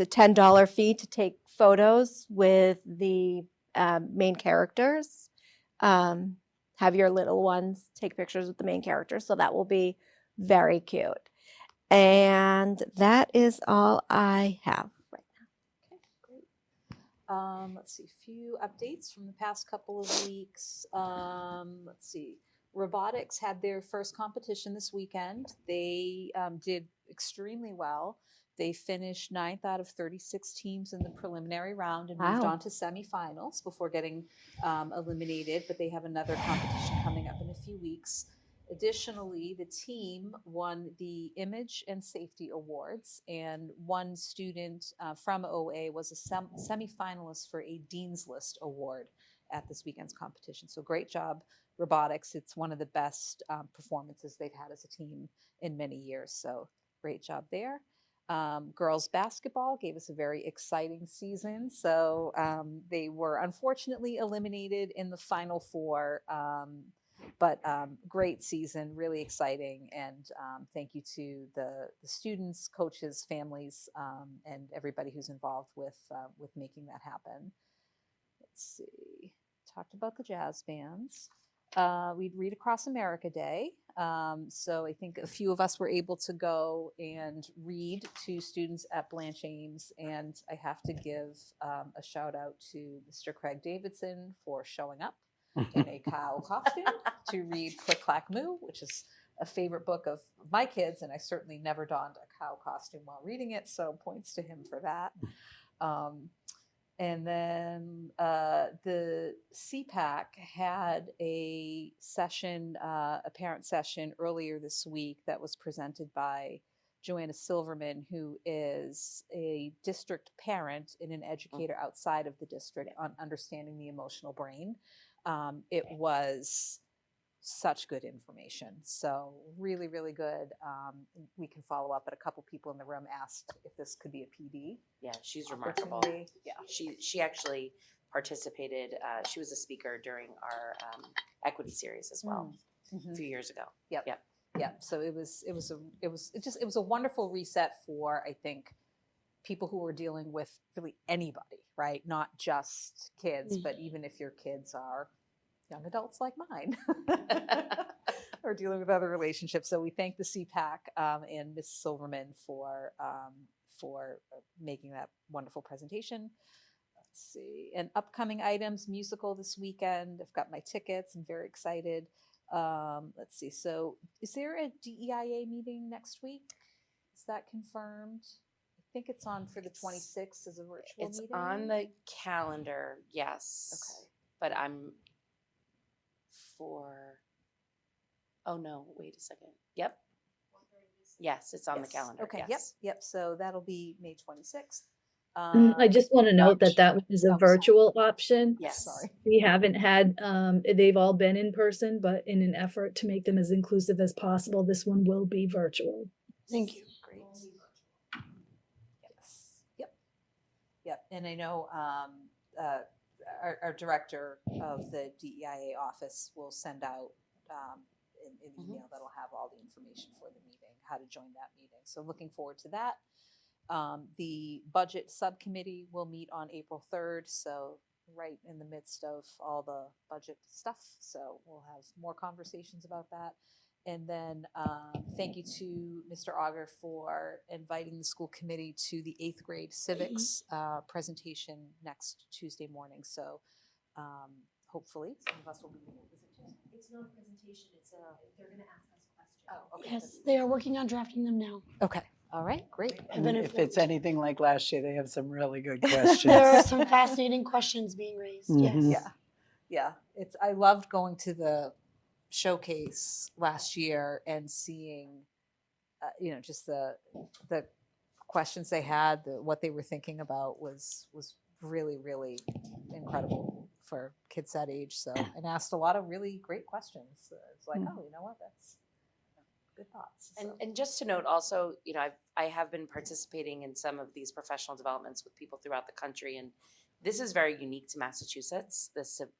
a $10 fee to take photos with the main characters. Have your little ones take pictures with the main characters, so that will be very cute. And that is all I have right now. Okay, great. Let's see, a few updates from the past couple of weeks. Let's see. Robotics had their first competition this weekend. They did extremely well. They finished 9th out of 36 teams in the preliminary round and moved Wow. on to semifinals before getting eliminated, but they have another competition coming up in a few weeks. Additionally, the team won the Image and Safety Awards, and one student from OA was a semifinalist for a Dean's List Award at this weekend's competition. So great job, Robotics. It's one of the best performances they've had as a team in many years. So great job there. Girls basketball gave us a very exciting season. So they were unfortunately eliminated in the Final Four, but great season, really exciting. And thank you to the students, coaches, families, and everybody who's involved with making that happen. Let's see, talked about the jazz bands. We'd Read Across America Day. So I think a few of us were able to go and read to students at Blanche Ames. And I have to give a shout out to Mr. Craig Davidson for showing up in a cow costume to read Click Clack Moo, which is a favorite book of my kids. And I certainly never donned a cow costume while reading it. So points to him for that. And then the CPAC had a session, a parent session earlier this week that was presented by Joanna Silverman, who is a district parent and an educator outside of the district on understanding the emotional brain. It was such good information. So really, really good. We can follow up, but a couple people in the room asked if this could be a PD. Yeah, she's remarkable. opportunity. Yeah. She actually participated, she was a speaker during our equity series as well, a few years ago. Yep. Yep. Yeah, so it was a wonderful reset for, I think, people who were dealing with really anybody, right? Not just kids, but even if your kids are young adults like mine or dealing with other relationships. So we thank the CPAC and Ms. Silverman for making that wonderful presentation. Let's see, and upcoming items, musical this weekend. I've got my tickets. I'm very excited. Let's see. So is there a DEIA meeting next week? Is that confirmed? I think it's on for the 26th as a virtual It's meeting. on the calendar, yes. Okay. But oh no, wait a second. Yep. Yes, it's on the Yes. calendar. Okay. Yes. Yep. So that'll be May 26th. I just want to note that that is a sorry. virtual option. Yes. Sorry. We haven't had, they've all been in person, but in an effort to make them as inclusive as possible, this one will be virtual. Thank you. Great. Yes. Yep. Yep. And I know our director of the DEIA office will send out an email that'll have all the information for the meeting, how to join that meeting. So looking forward to that. The budget subcommittee will meet on April 3rd, so right in the midst of all the budget stuff. So we'll have more conversations about that. And then thank you to Mr. Auger for inviting the school committee to the 8th grade civics presentation next Tuesday morning. So hopefully some of us will be able to visit Tuesday. It's not a presentation, they're gonna ask us questions. Oh, okay. Yes, they are working on drafting them now. Okay. All right. Great. I've been If it's informed. anything like last year, they have some really good There are questions. some fascinating questions being raised. Mhm. Yes. Yeah. I loved going to the showcase last year and seeing, just the questions they had, what they were thinking about was really, really incredible for kids that age. So, and asked a lot of really great questions. It's like, oh, you know what? That's good thoughts. So. And just to note also, I have been participating in some of these professional developments with people throughout the country, and this is very unique to Massachusetts,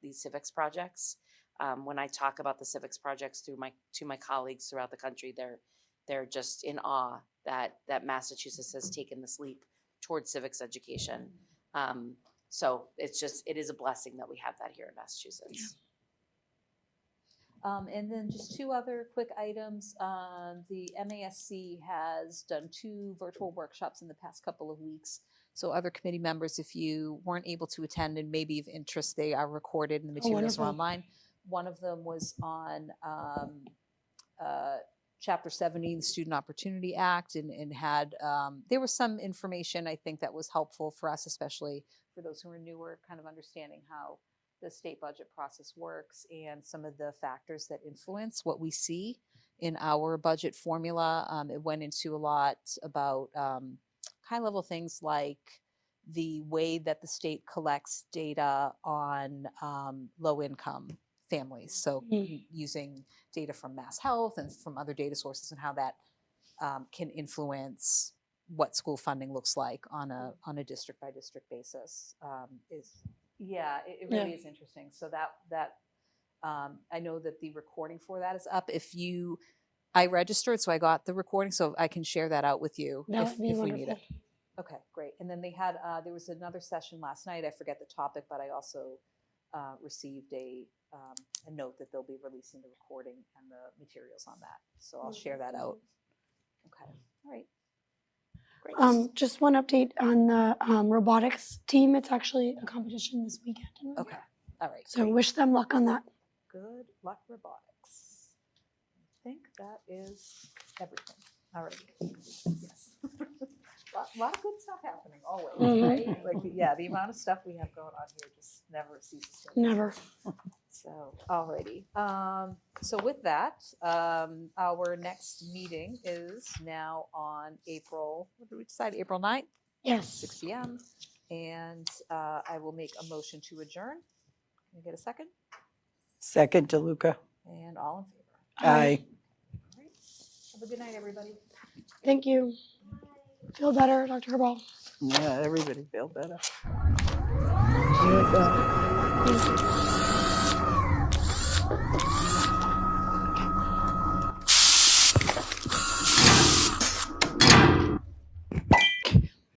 these civics projects. When I talk about the civics projects to my colleagues throughout the country, they're just in awe that Massachusetts has taken this leap towards civics education. So it is a blessing that we have that here in Massachusetts. And then just two other quick items. The MASC has done 2 virtual workshops in the past couple of weeks. So other committee members, if you weren't able to attend and maybe of interest, they are recorded and the materials are wonderful. online. One of them was on Chapter 70, the Student Opportunity Act, and had, there was some information I think that was helpful for us, especially for those who are newer, kind of understanding how the state budget process works and some of the factors that influence what we see in our budget formula. It went into a lot about high-level things like the way that the state collects data on low-income families. So using data from Mass Health and from other data sources, and how that can influence what school funding looks like on a district-by-district basis it really is interesting. So that I know that the recording for that is up. I registered, so I got the recording, so I can share that out with you That if would be we need it. wonderful. Okay, great. And then they had there was another session last night. I forget the topic, but I also received a note that they'll be releasing the recording and the materials on that. So I'll share that out. Okay, all right. Great. Just one update on the robotics team. It's actually a competition this weekend. Okay, all right. So great. wish them luck on that. Good luck, robotics. I think that is everything. All right. Yes. A lot of good stuff happening always, right? Like, the amount of stuff we have going on here just never ceases to. Never. So, alrighty. So with that, our next meeting is now on April, what did we decide, April 9th, 6 Yes. PM. And I will make a motion to adjourn. Can I get a second? Second, DeLuca. And all in favor? Aye. All right. Have a good night, everybody. Thank you. Feel better, Dr. Herbal. Yeah, everybody feel better. Thank you.